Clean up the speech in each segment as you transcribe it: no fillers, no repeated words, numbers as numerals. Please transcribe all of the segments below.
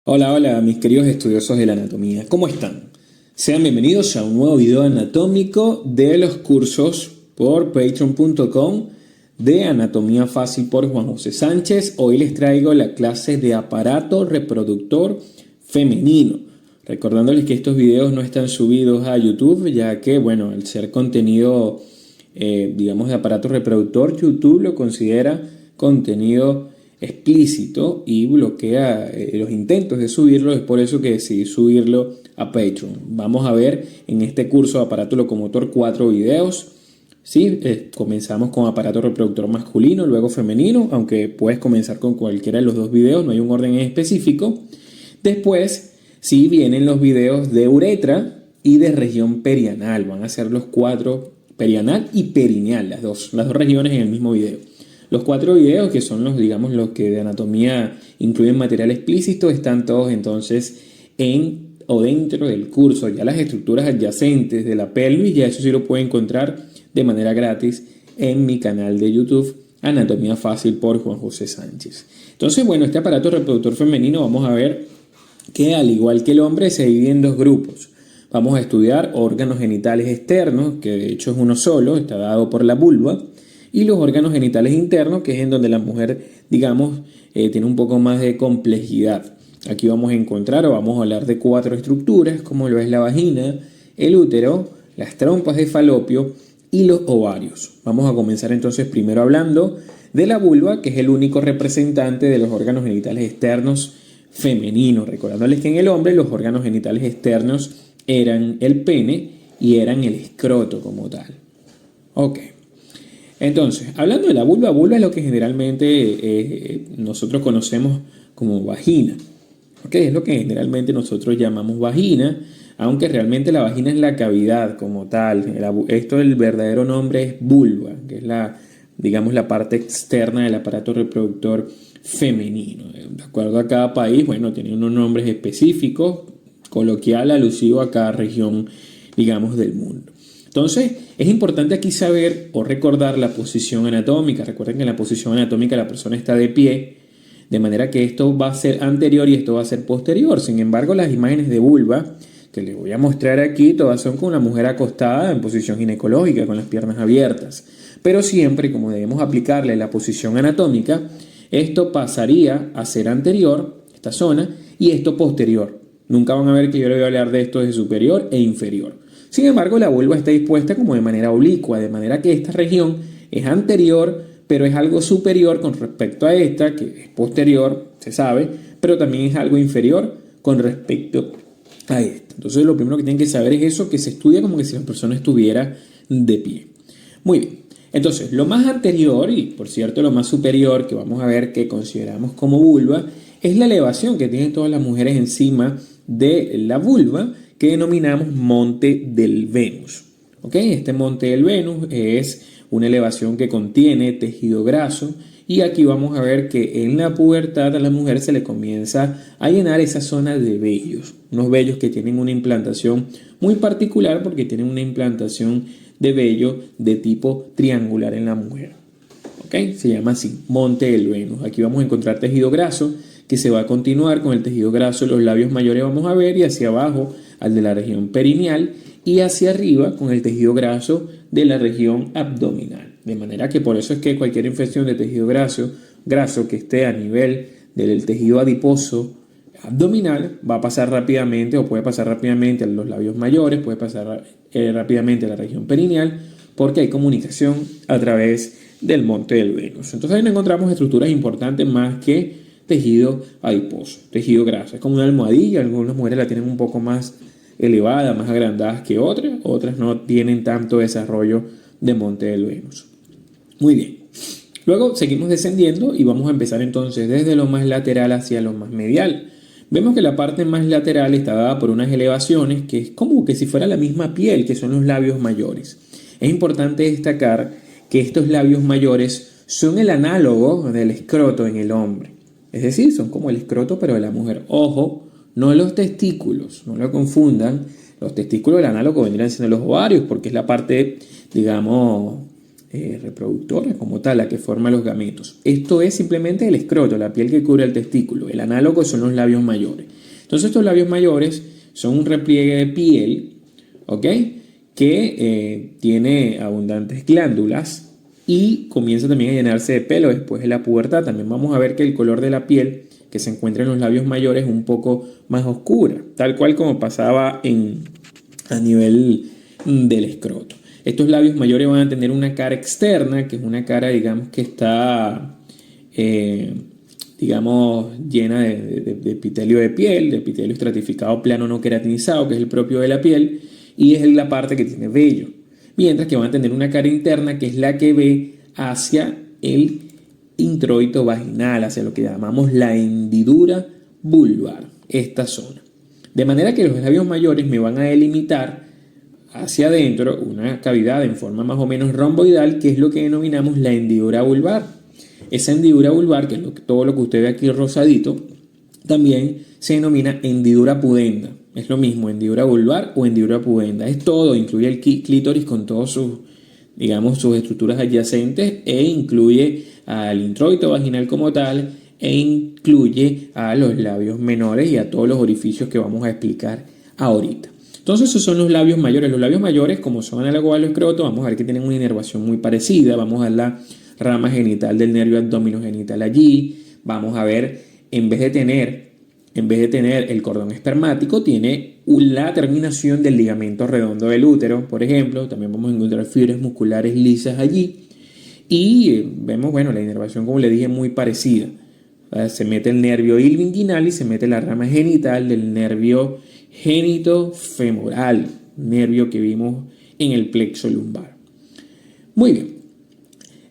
Hola, hola, mis queridos estudiosos de la anatomía. ¿Cómo están? Sean bienvenidos a un nuevo video anatómico de los cursos por patreon.com de Anatomía Fácil por Juan José Sánchez. Hoy les traigo la clase de aparato reproductor femenino. Recordándoles que estos videos no están subidos a YouTube, ya que, bueno, al ser contenido, digamos, de aparato reproductor, YouTube lo considera contenido explícito y bloquea los intentos de subirlo. Es por eso que decidí subirlo a Patreon. Vamos a ver en este curso de aparato locomotor 4 videos. Sí, comenzamos con aparato reproductor masculino, luego femenino, aunque puedes comenzar con cualquiera de los dos videos, no hay un orden en específico. Después, sí, vienen los videos de uretra y de región perianal. Van a ser los 4, perianal y perineal, las dos regiones en el mismo video. Los 4 videos, que son los, digamos, los que de anatomía incluyen material explícito, están todos entonces en o dentro del curso. Ya las estructuras adyacentes de la pelvis, ya eso sí lo pueden encontrar de manera gratis en mi canal de YouTube, Anatomía Fácil por Juan José Sánchez. Entonces, bueno, este aparato reproductor femenino vamos a ver que al igual que el hombre se divide en dos grupos. Vamos a estudiar órganos genitales externos, que de hecho es uno solo, está dado por la vulva, y los órganos genitales internos, que es en donde la mujer, digamos, tiene un poco más de complejidad. Aquí vamos a encontrar o vamos a hablar de 4 estructuras, como lo es la vagina, el útero, las trompas de falopio y los ovarios. Vamos a comenzar entonces primero hablando de la vulva, que es el único representante de los órganos genitales externos femeninos. Recordándoles que en el hombre los órganos genitales externos eran el pene y eran el escroto como tal. Ok. Entonces, hablando de la vulva, vulva es lo que generalmente nosotros conocemos como vagina. ¿Ok? Es lo que generalmente nosotros llamamos vagina, aunque realmente la vagina es la cavidad como tal. Esto, el verdadero nombre es vulva, que es la, digamos, la parte externa del aparato reproductor femenino. De acuerdo a cada país, bueno, tiene unos nombres específicos, coloquial, alusivo a cada región, digamos, del mundo. Entonces, es importante aquí saber o recordar la posición anatómica. Recuerden que en la posición anatómica la persona está de pie, de manera que esto va a ser anterior y esto va a ser posterior. Sin embargo, las imágenes de vulva que les voy a mostrar aquí, todas son con una mujer acostada en posición ginecológica, con las piernas abiertas. Pero siempre, como debemos aplicarle la posición anatómica, esto pasaría a ser anterior, esta zona, y esto posterior. Nunca van a ver que yo les voy a hablar de esto de superior e inferior. Sin embargo, la vulva está dispuesta como de manera oblicua, de manera que esta región es anterior, pero es algo superior con respecto a esta, que es posterior, se sabe, pero también es algo inferior con respecto a esta. Entonces, lo primero que tienen que saber es eso, que se estudia como que si la persona estuviera de pie. Muy bien. Entonces, lo más anterior y, por cierto, lo más superior que vamos a ver que consideramos como vulva es la elevación que tienen todas las mujeres encima de la vulva, que denominamos monte del Venus. ¿Ok? Este monte del Venus es una elevación que contiene tejido graso y aquí vamos a ver que en la pubertad a la mujer se le comienza a llenar esa zona de vellos, unos vellos que tienen una implantación muy particular porque tienen una implantación de vello de tipo triangular en la mujer. ¿Ok? Se llama así, monte del Venus. Aquí vamos a encontrar tejido graso que se va a continuar con el tejido graso de los labios mayores, vamos a ver, y hacia abajo al de la región perineal y hacia arriba con el tejido graso de la región abdominal. De manera que por eso es que cualquier infección de tejido graso que esté a nivel del tejido adiposo abdominal va a pasar rápidamente o puede pasar rápidamente a los labios mayores, puede pasar rápidamente a la región perineal porque hay comunicación a través del monte del Venus. Entonces ahí no encontramos estructuras importantes más que tejido adiposo, tejido graso. Es como una almohadilla, algunas mujeres la tienen un poco más elevada, más agrandadas que otras, otras no tienen tanto desarrollo de monte del Venus. Muy bien. Luego seguimos descendiendo y vamos a empezar entonces desde lo más lateral hacia lo más medial. Vemos que la parte más lateral está dada por unas elevaciones que es como que si fuera la misma piel, que son los labios mayores. Es importante destacar que estos labios mayores son el análogo del escroto en el hombre. Es decir, son como el escroto pero de la mujer. Ojo, no los testículos, no lo confundan. Los testículos del análogo vendrían siendo los ovarios porque es la parte, digamos, reproductora como tal, la que forma los gametos. Esto es simplemente el escroto, la piel que cubre el testículo. El análogo son los labios mayores. Entonces estos labios mayores son un repliegue de piel, ¿ok?, que tiene abundantes glándulas y comienza también a llenarse de pelo después de la pubertad. También vamos a ver que el color de la piel que se encuentra en los labios mayores es un poco más oscura, tal cual como pasaba a nivel del escroto. Estos labios mayores van a tener una cara externa, que es una cara, digamos, que está, llena de epitelio de piel, de epitelio estratificado plano no queratinizado, que es el propio de la piel, y es la parte que tiene vello. Mientras que van a tener una cara interna, que es la que ve hacia el introito vaginal, hacia lo que llamamos la hendidura vulvar, esta zona. De manera que los labios mayores me van a delimitar hacia adentro una cavidad en forma más o menos romboidal, que es lo que denominamos la hendidura vulvar. Esa hendidura vulvar, que es todo lo que usted ve aquí rosadito, también se denomina hendidura pudenda. Es lo mismo, hendidura vulvar o hendidura pudenda. Es todo, incluye el clítoris con todos sus estructuras adyacentes, e incluye al introito vaginal como tal, e incluye a los labios menores y a todos los orificios que vamos a explicar ahorita. Entonces esos son los labios mayores. Los labios mayores, como son análogos al escroto, vamos a ver que tienen una inervación muy parecida. Vamos a ver la rama genital del nervio abdominogenital allí. Vamos a ver, en vez de tener el cordón espermático, tiene la terminación del ligamento redondo del útero, por ejemplo. También vamos a encontrar fibras musculares lisas allí. Y vemos, la inervación, como le dije, muy parecida. Se mete el nervio ilioinguinal y se mete la rama genital del nervio genitofemoral, nervio que vimos en el plexo lumbar. Muy bien.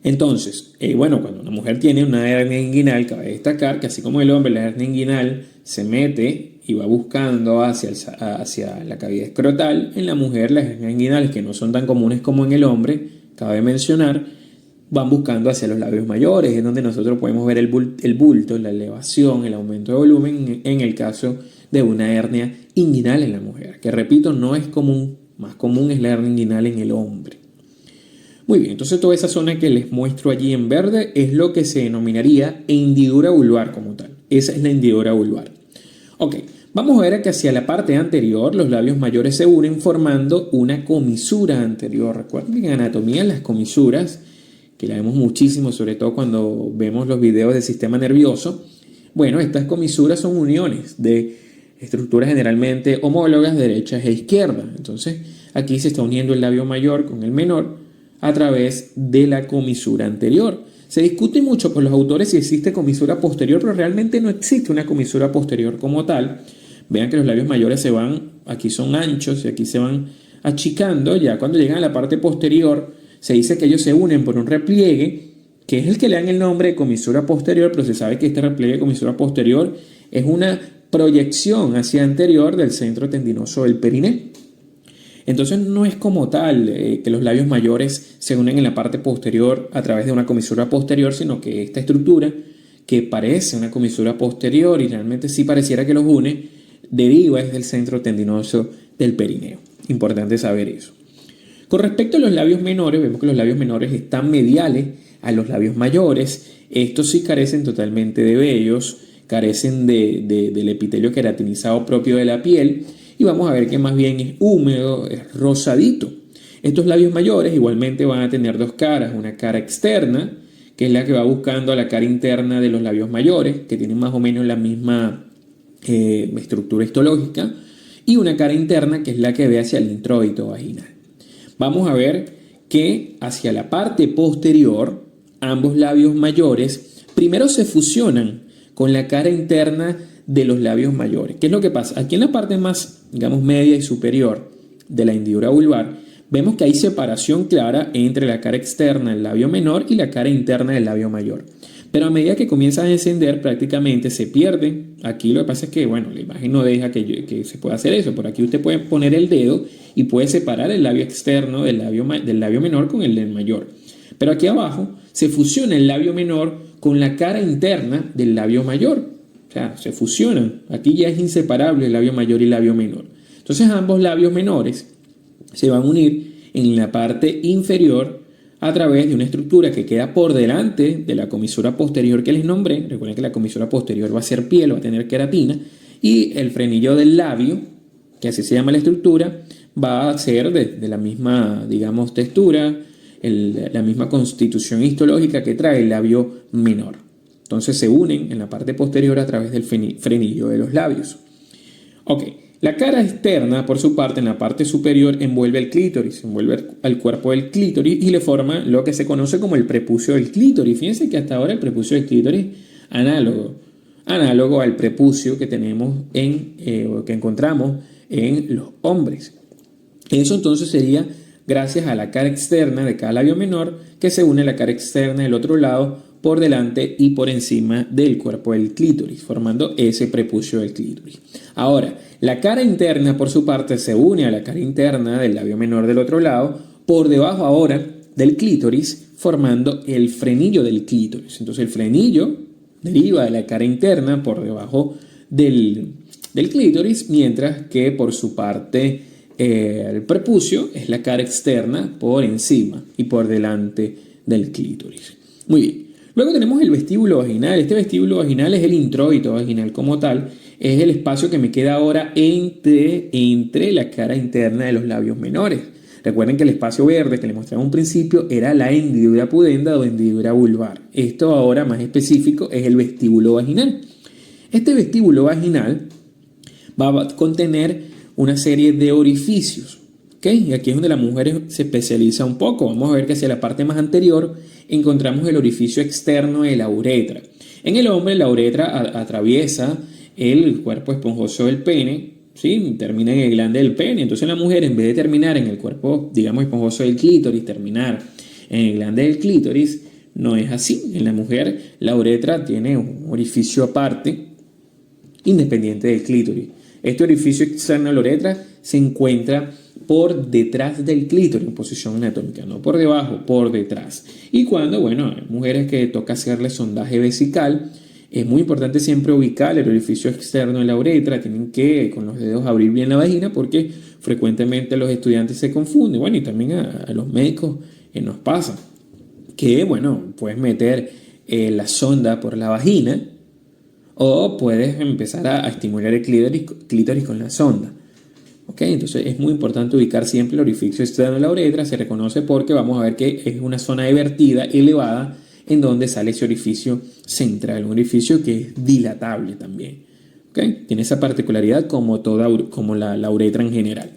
Entonces, cuando una mujer tiene una hernia inguinal, cabe destacar que así como el hombre, la hernia inguinal se mete y va buscando hacia la cavidad escrotal. En la mujer, las hernias inguinales, que no son tan comunes como en el hombre, cabe mencionar, van buscando hacia los labios mayores, es donde nosotros podemos ver el bulto, la elevación, el aumento de volumen en el caso de una hernia inguinal en la mujer, que repito, no es común, más común es la hernia inguinal en el hombre. Muy bien, entonces toda esa zona que les muestro allí en verde es lo que se denominaría hendidura vulvar como tal. Esa es la hendidura vulvar. Ok, vamos a ver que hacia la parte anterior los labios mayores se unen formando una comisura anterior. Recuerden que en anatomía las comisuras, que la vemos muchísimo, sobre todo cuando vemos los videos del sistema nervioso, estas comisuras son uniones de estructuras generalmente homólogas, derechas e izquierdas. Entonces aquí se está uniendo el labio mayor con el menor a través de la comisura anterior. Se discute mucho por los autores si existe comisura posterior, pero realmente no existe una comisura posterior como tal. Vean que los labios mayores aquí son anchos y aquí se van achicando. Ya cuando llegan a la parte posterior, se dice que ellos se unen por un repliegue, que es el que le dan el nombre de comisura posterior, pero se sabe que este repliegue de comisura posterior es una proyección hacia anterior del centro tendinoso del periné. Entonces no es como tal que los labios mayores se unen en la parte posterior a través de una comisura posterior, sino que esta estructura, que parece una comisura posterior y realmente sí pareciera que los une, deriva desde el centro tendinoso del perineo. Importante saber eso. Con respecto a los labios menores, vemos que los labios menores están mediales a los labios mayores. Estos sí carecen totalmente de vellos, carecen del epitelio queratinizado propio de la piel, y vamos a ver que más bien es húmedo, es rosadito. Estos labios mayores igualmente van a tener dos caras, una cara externa, que es la que va buscando a la cara interna de los labios mayores, que tienen más o menos la misma estructura histológica, y una cara interna, que es la que ve hacia el introito vaginal. Vamos a ver que hacia la parte posterior, ambos labios mayores primero se fusionan con la cara interna de los labios mayores. ¿Qué es lo que pasa? Aquí en la parte más, media y superior de la hendidura vulvar, vemos que hay separación clara entre la cara externa del labio menor y la cara interna del labio mayor. Pero a medida que comienza a descender, prácticamente se pierde. Aquí lo que pasa es que, la imagen no deja que se pueda hacer eso. Por aquí usted puede poner el dedo y puede separar el labio externo del labio menor con el del mayor. Pero aquí abajo se fusiona el labio menor con la cara interna del labio mayor. O sea, se fusionan. Aquí ya es inseparable el labio mayor y el labio menor. Entonces ambos labios menores se van a unir en la parte inferior a través de una estructura que queda por delante de la comisura posterior que les nombré. Recuerden que la comisura posterior va a ser piel, va a tener queratina, y el frenillo del labio, que así se llama la estructura, va a ser de la misma, digamos, textura, la misma constitución histológica que trae el labio menor. Entonces se unen en la parte posterior a través del frenillo de los labios. Ok, la cara externa, por su parte, en la parte superior, envuelve el clítoris, envuelve al cuerpo del clítoris y le forma lo que se conoce como el prepucio del clítoris. Fíjense que hasta ahora el prepucio del clítoris análogo al prepucio que tenemos que encontramos en los hombres. Eso entonces sería gracias a la cara externa de cada labio menor que se une a la cara externa del otro lado por delante y por encima del cuerpo del clítoris, formando ese prepucio del clítoris. Ahora, la cara interna por su parte se une a la cara interna del labio menor del otro lado, por debajo ahora del clítoris, formando el frenillo del clítoris. Entonces el frenillo deriva de la cara interna por debajo del clítoris, mientras que por su parte el prepucio es la cara externa por encima y por delante del clítoris. Muy bien. Luego tenemos el vestíbulo vaginal. Este vestíbulo vaginal es el introito vaginal como tal. Es el espacio que me queda ahora entre la cara interna de los labios menores. Recuerden que el espacio verde que les mostraba en un principio era la hendidura pudenda o hendidura vulvar. Esto ahora más específico es el vestíbulo vaginal. Este vestíbulo vaginal va a contener una serie de orificios. ¿Okay? Y aquí es donde la mujer se especializa un poco. Vamos a ver que hacia la parte más anterior encontramos el orificio externo de la uretra. En el hombre la uretra atraviesa el cuerpo esponjoso del pene, ¿sí? Termina en el glande del pene. Entonces la mujer, en vez de terminar en el cuerpo, digamos, esponjoso del clítoris, terminar en el glande del clítoris, no es así. En la mujer la uretra tiene un orificio aparte, independiente del clítoris. Este orificio externo de la uretra se encuentra por detrás del clítoris en posición anatómica, no por debajo, por detrás. Y cuando, hay mujeres que toca hacerle sondaje vesical, es muy importante siempre ubicar el orificio externo de la uretra. Tienen que con los dedos abrir bien la vagina porque frecuentemente los estudiantes se confunden. Y también a los médicos nos pasa que, puedes meter la sonda por la vagina o puedes empezar a estimular el clítoris con la sonda. ¿Okay? Entonces es muy importante ubicar siempre el orificio externo de la uretra. Se reconoce porque vamos a ver que es una zona de vertida elevada en donde sale ese orificio central, un orificio que es dilatable también. ¿Okay? Tiene esa particularidad como la uretra en general.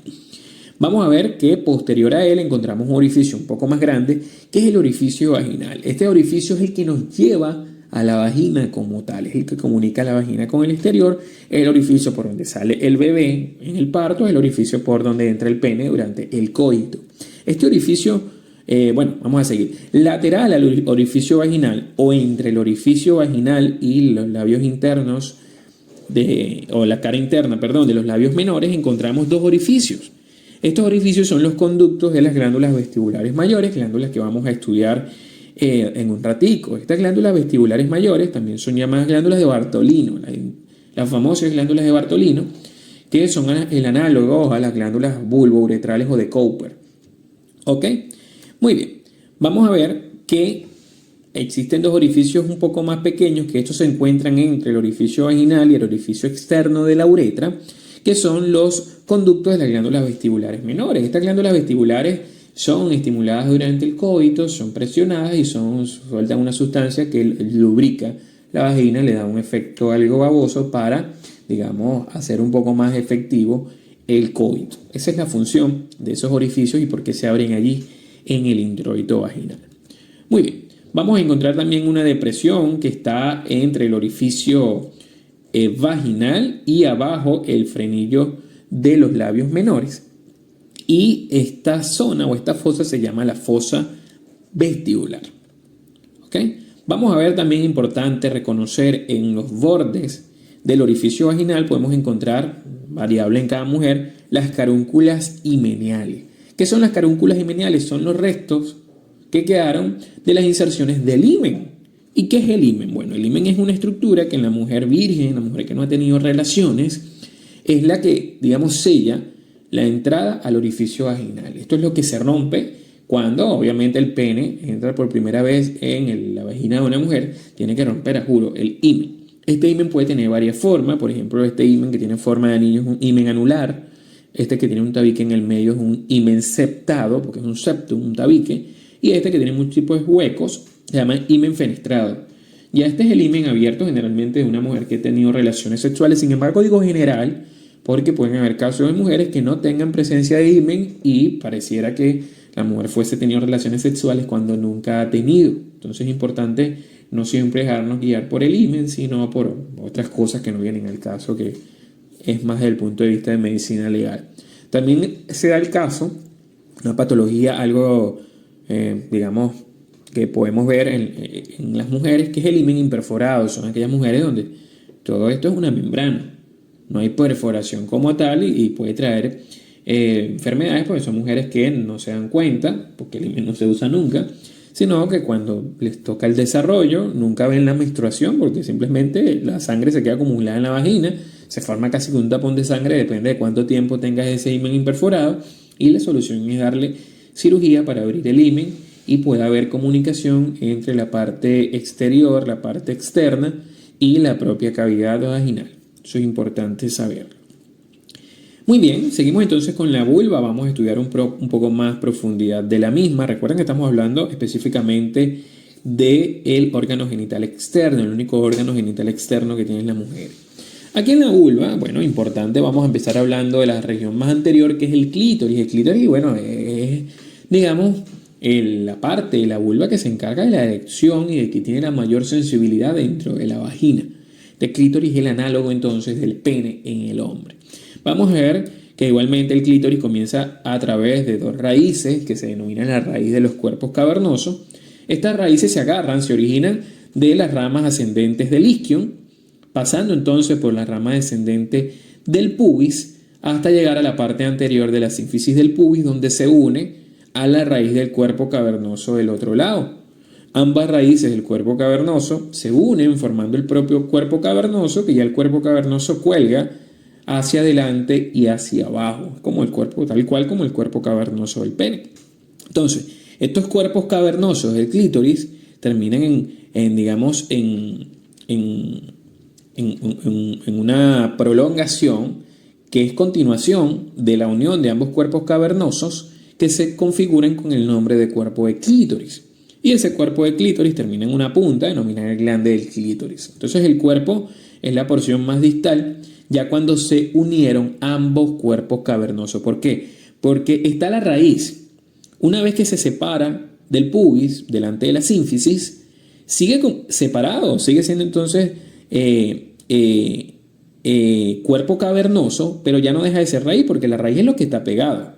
Vamos a ver que posterior a él encontramos un orificio un poco más grande, que es el orificio vaginal. Este orificio es el que nos lleva a la vagina como tal, es el que comunica la vagina con el exterior. El orificio por donde sale el bebé en el parto es el orificio por donde entra el pene durante el coito. Este orificio, vamos a seguir. Lateral al orificio vaginal o entre el orificio vaginal y los labios internos, o la cara interna, de los labios menores, encontramos dos orificios. Estos orificios son los conductos de las glándulas vestibulares mayores, glándulas que vamos a estudiar en un ratico. Estas glándulas vestibulares mayores también son llamadas glándulas de Bartolino, las famosas glándulas de Bartolino, que son el análogo a las glándulas bulbouretrales o de Cowper. ¿Ok? Muy bien. Vamos a ver que existen dos orificios un poco más pequeños, que estos se encuentran entre el orificio vaginal y el orificio externo de la uretra, que son los conductos de las glándulas vestibulares menores. Estas glándulas vestibulares son estimuladas durante el coito, son presionadas y sueltan una sustancia que lubrica la vagina, le da un efecto algo baboso para, hacer un poco más efectivo el coito. Esa es la función de esos orificios y por qué se abren allí en el introito vaginal. Muy bien, vamos a encontrar también una depresión que está entre el orificio vaginal y abajo el frenillo de los labios menores. Y esta zona o esta fosa se llama la fosa vestibular. ¿Okay? Vamos a ver también importante reconocer en los bordes del orificio vaginal podemos encontrar, variable en cada mujer, las carúnculas himeniales. ¿Qué son las carúnculas himeniales? Son los restos que quedaron de las inserciones del himen. ¿Y qué es el himen? Bueno, el himen es una estructura que en la mujer virgen, la mujer que no ha tenido relaciones, es la que, sella la entrada al orificio vaginal. Esto es lo que se rompe Cuando obviamente el pene entra por primera vez en la vagina de una mujer, tiene que romper, a juro, el himen. Este himen puede tener varias formas. Por ejemplo, este himen que tiene forma de anillo es un himen anular. Este que tiene un tabique en el medio es un himen septado, porque es un septum, un tabique. Y este que tiene muchos tipos de huecos se llama himen fenestrado. Ya este es el himen abierto generalmente de una mujer que ha tenido relaciones sexuales. Sin embargo, digo general porque pueden haber casos de mujeres que no tengan presencia de himen y pareciera que la mujer fuese tenido relaciones sexuales cuando nunca ha tenido. Entonces es importante no siempre dejarnos guiar por el himen, sino por otras cosas que no vienen al caso, que es más desde el punto de vista de medicina legal. También se da el caso, una patología algo, digamos, que podemos ver en las mujeres, que es el himen imperforado. Son aquellas mujeres donde todo esto es una membrana. No hay perforación como tal y puede traer enfermedades, porque son mujeres que no se dan cuenta, porque el himen no se usa nunca, sino que cuando les toca el desarrollo nunca ven la menstruación, porque simplemente la sangre se queda acumulada en la vagina, se forma casi que un tapón de sangre, depende de cuánto tiempo tengas ese himen imperforado, y la solución es darle cirugía para abrir el himen y pueda haber comunicación entre la parte exterior, la parte externa y la propia cavidad vaginal. Eso es importante saberlo. Muy bien, seguimos entonces con la vulva. Vamos a estudiar un poco más profundidad de la misma. Recuerden que estamos hablando específicamente del órgano genital externo, el único órgano genital externo que tiene la mujer. Aquí en la vulva, bueno, importante, vamos a empezar hablando de la región más anterior, que es el clítoris. El clítoris, bueno, es, digamos, la parte de la vulva que se encarga de la erección y de que tiene la mayor sensibilidad dentro de la vagina. El clítoris es el análogo entonces del pene en el hombre. Vamos a ver que igualmente el clítoris comienza a través de dos raíces que se denominan la raíz de los cuerpos cavernosos. Estas raíces se agarran, se originan de las ramas ascendentes del isquion, pasando entonces por la rama descendente del pubis hasta llegar a la parte anterior de la sínfisis del pubis, donde se une a la raíz del cuerpo cavernoso del otro lado. Ambas raíces del cuerpo cavernoso se unen formando el propio cuerpo cavernoso, que ya el cuerpo cavernoso cuelga hacia adelante y hacia abajo, como el cuerpo, tal cual como el cuerpo cavernoso del pene. Entonces, estos cuerpos cavernosos del clítoris terminan digamos, en una prolongación que es continuación de la unión de ambos cuerpos cavernosos que se configuran con el nombre de cuerpo de clítoris. Y ese cuerpo de clítoris termina en una punta denominada el glande del clítoris. Entonces el cuerpo es la porción más distal ya cuando se unieron ambos cuerpos cavernosos. ¿Por qué? Porque está la raíz. Una vez que se separa del pubis, delante de la sínfisis, sigue separado, sigue siendo entonces cuerpo cavernoso, pero ya no deja de ser raíz, porque la raíz es lo que está pegado.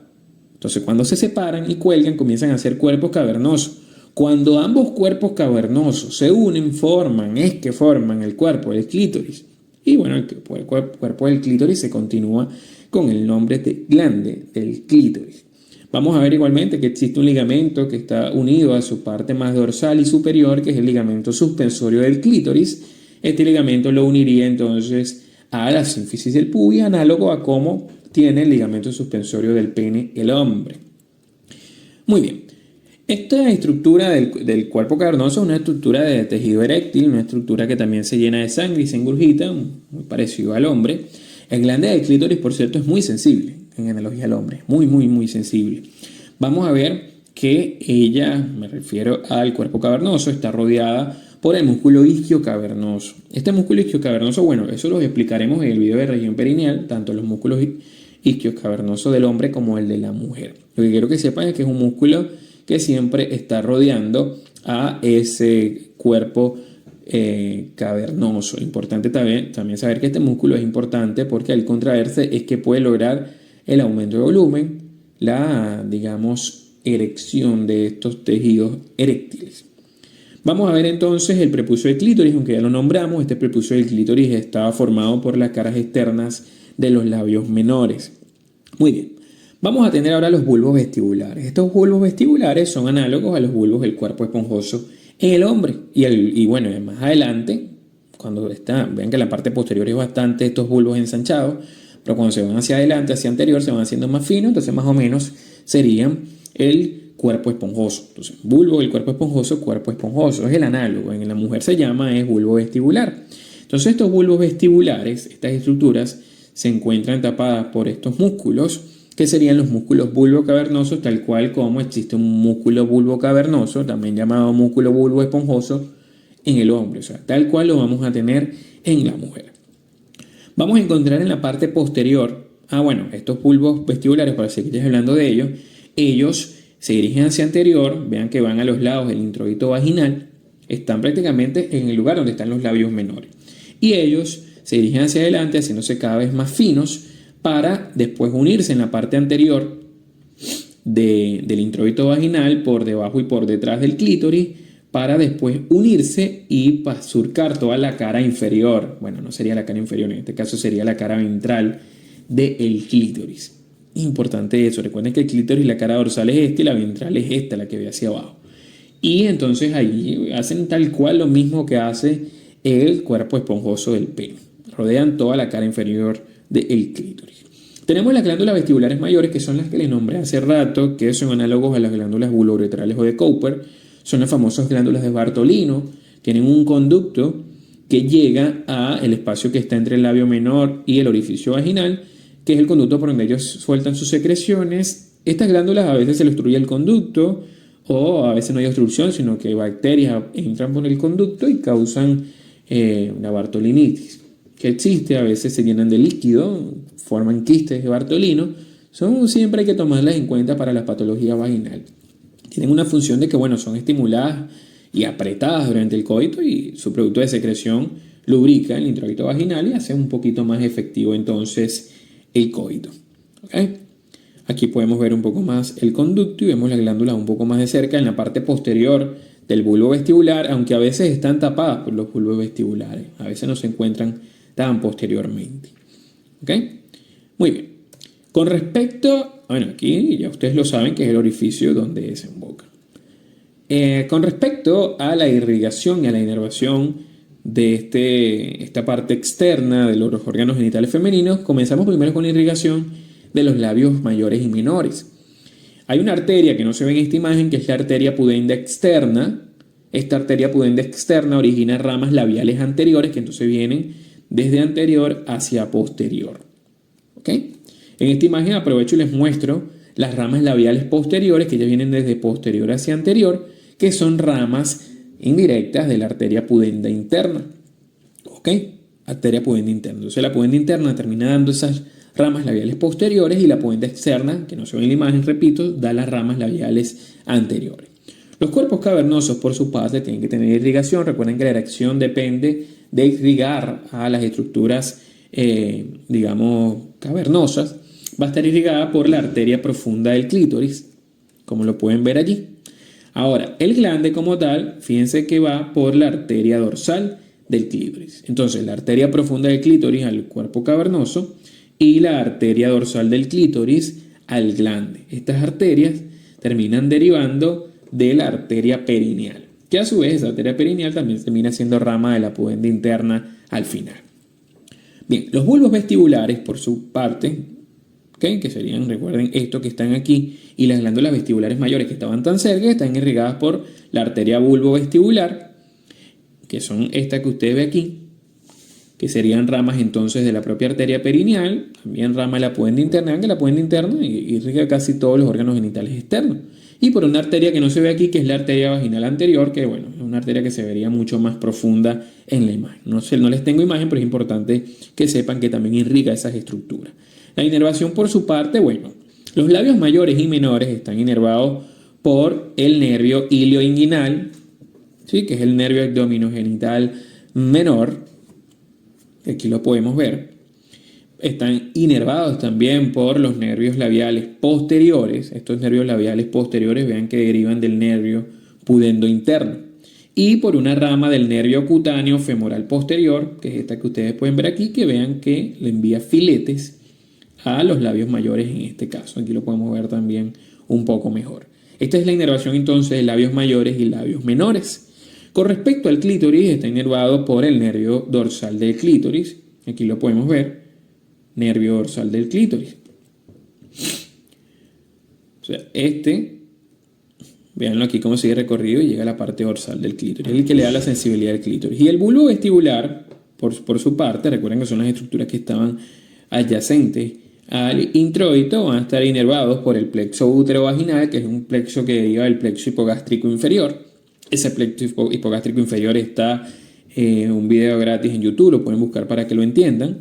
Entonces cuando se separan y cuelgan, comienzan a ser cuerpos cavernosos. Cuando ambos cuerpos cavernosos se unen, forman el cuerpo del clítoris. Y bueno, el cuerpo del clítoris se continúa con el nombre de glande del clítoris. Vamos a ver igualmente que existe un ligamento que está unido a su parte más dorsal y superior, que es el ligamento suspensorio del clítoris. Este ligamento lo uniría entonces a la sínfisis del pubis, análogo a cómo tiene el ligamento suspensorio del pene el hombre. Muy bien. Esta estructura del cuerpo cavernoso es una estructura de tejido eréctil, una estructura que también se llena de sangre y se engurgita, muy parecido al hombre. El glande del clítoris, por cierto, es muy sensible, en analogía al hombre, muy sensible. Vamos a ver que ella, me refiero al cuerpo cavernoso, está rodeada por el músculo isquio cavernoso. Este músculo isquio cavernoso, bueno, eso lo explicaremos en el video de región perineal, tanto los músculos isquios cavernosos del hombre como el de la mujer. Lo que quiero que sepan es que es un músculo que siempre está rodeando a ese cuerpo cavernoso. Importante también saber que este músculo es importante porque al contraerse es que puede lograr el aumento de volumen, la, digamos, erección de estos tejidos eréctiles. Vamos a ver entonces el prepucio del clítoris, aunque ya lo nombramos. Este prepucio del clítoris estaba formado por las caras externas de los labios menores. Muy bien. Vamos a tener ahora los bulbos vestibulares. Estos bulbos vestibulares son análogos a los bulbos del cuerpo esponjoso en el hombre. Y bueno, más adelante, cuando vean que la parte posterior es bastante estos bulbos ensanchados, pero cuando se van hacia adelante, hacia anterior, se van haciendo más finos, entonces más o menos serían el cuerpo esponjoso. Entonces, bulbo, el cuerpo esponjoso, es el análogo. En la mujer se llama es bulbo vestibular. Entonces, estos bulbos vestibulares, estas estructuras, se encuentran tapadas por estos músculos, que serían los músculos bulbocavernosos, tal cual como existe un músculo bulbocavernoso, también llamado músculo bulbo esponjoso, en el hombre. O sea, tal cual lo vamos a tener en la mujer. Vamos a encontrar en la parte posterior, estos bulbos vestibulares, para seguir hablando de ellos se dirigen hacia anterior, vean que van a los lados del introito vaginal, están prácticamente en el lugar donde están los labios menores. Y ellos se dirigen hacia adelante, haciéndose cada vez más finos, para después unirse en la parte anterior del introito vaginal, por debajo y por detrás del clítoris, para después unirse y surcar toda la cara inferior. Bueno, no sería la cara inferior, en este caso sería la cara ventral del clítoris. Importante eso, recuerden que el clítoris, la cara dorsal es esta y la ventral es esta, la que ve hacia abajo. Y entonces ahí hacen tal cual lo mismo que hace el cuerpo esponjoso del pene. Rodean toda la cara inferior del clítoris. Tenemos las glándulas vestibulares mayores, que son las que les nombré hace rato, que son análogos a las glándulas bulouretrales o de Cowper. Son las famosas glándulas de Bartolino. Tienen un conducto que llega al espacio que está entre el labio menor y el orificio vaginal, que es el conducto por donde ellos sueltan sus secreciones. Estas glándulas a veces se le obstruye el conducto, o a veces no hay obstrucción, sino que bacterias entran por el conducto y causan una bartolinitis, que existe. A veces se llenan de líquido, forman quistes de Bartolino. Siempre hay que tomarlas en cuenta para la patología vaginal. Tienen una función de que, son estimuladas y apretadas durante el coito, y su producto de secreción lubrica el introito vaginal y hace un poquito más efectivo entonces el coito. ¿Okay? Aquí podemos ver un poco más el conducto y vemos las glándulas un poco más de cerca en la parte posterior del bulbo vestibular, aunque a veces están tapadas por los bulbos vestibulares. A veces no se encuentran tan posteriormente. ¿Okay? Muy bien. Con respecto, aquí ya ustedes lo saben que es el orificio donde desemboca. Con respecto a la irrigación y a la inervación de esta parte externa de los órganos genitales femeninos, comenzamos primero con la irrigación de los labios mayores y menores. Hay una arteria que no se ve en esta imagen, que es la arteria pudenda externa. Esta arteria pudenda externa origina ramas labiales anteriores, que entonces vienen desde anterior hacia posterior. ¿Ok? En esta imagen aprovecho y les muestro las ramas labiales posteriores, que ya vienen desde posterior hacia anterior, que son ramas indirectas de la arteria pudenda interna. ¿Ok? Arteria pudenda interna. Entonces la pudenda interna termina dando esas ramas labiales posteriores, y la pudenda externa, que no se ve en la imagen, repito, da las ramas labiales anteriores. Los cuerpos cavernosos, por su parte, tienen que tener irrigación. Recuerden que la erección depende de irrigar a las estructuras, cavernosas. Va a estar irrigada por la arteria profunda del clítoris, como lo pueden ver allí. Ahora, el glande como tal, fíjense que va por la arteria dorsal del clítoris. Entonces, la arteria profunda del clítoris al cuerpo cavernoso y la arteria dorsal del clítoris al glande. Estas arterias terminan derivando de la arteria perineal, que a su vez esa arteria perineal también termina siendo rama de la pudenda interna al final. Bien, los bulbos vestibulares, por su parte, que serían, recuerden, estos que están aquí, y las glándulas vestibulares mayores que estaban tan cerca, están irrigadas por la arteria bulbovestibular, que son estas que usted ve aquí, que serían ramas entonces de la propia arteria perineal, también rama de la pudenda interna, aunque la pudenda interna irriga casi todos los órganos genitales externos. Y por una arteria que no se ve aquí, que es la arteria vaginal anterior, que es una arteria que se vería mucho más profunda en la imagen. No les tengo imagen, pero es importante que sepan que también irriga esas estructuras. La inervación, por su parte, los labios mayores y menores están inervados por el nervio ilioinguinal, ¿sí? Que es el nervio abdominogenital menor. Aquí lo podemos ver. Están inervados también por los nervios labiales posteriores. Estos nervios labiales posteriores, vean que derivan del nervio pudendo interno. Y por una rama del nervio cutáneo femoral posterior, que es esta que ustedes pueden ver aquí, que vean que le envía filetes a los labios mayores en este caso. Aquí lo podemos ver también un poco mejor. Esta es la inervación entonces de labios mayores y labios menores. Con respecto al clítoris, está inervado por el nervio dorsal del clítoris. Aquí lo podemos ver. Nervio dorsal del clítoris. O sea, este Veanlo aquí cómo sigue recorrido y llega a la parte dorsal del clítoris. Es el que le da la sensibilidad al clítoris. Y el bulbo vestibular, por su parte, recuerden que son las estructuras que estaban adyacentes al introito, van a estar inervados por el plexo útero-vaginal, que es un plexo que deriva del plexo hipogástrico inferior. Ese plexo hipogástrico inferior está en un video gratis en YouTube, lo pueden buscar para que lo entiendan.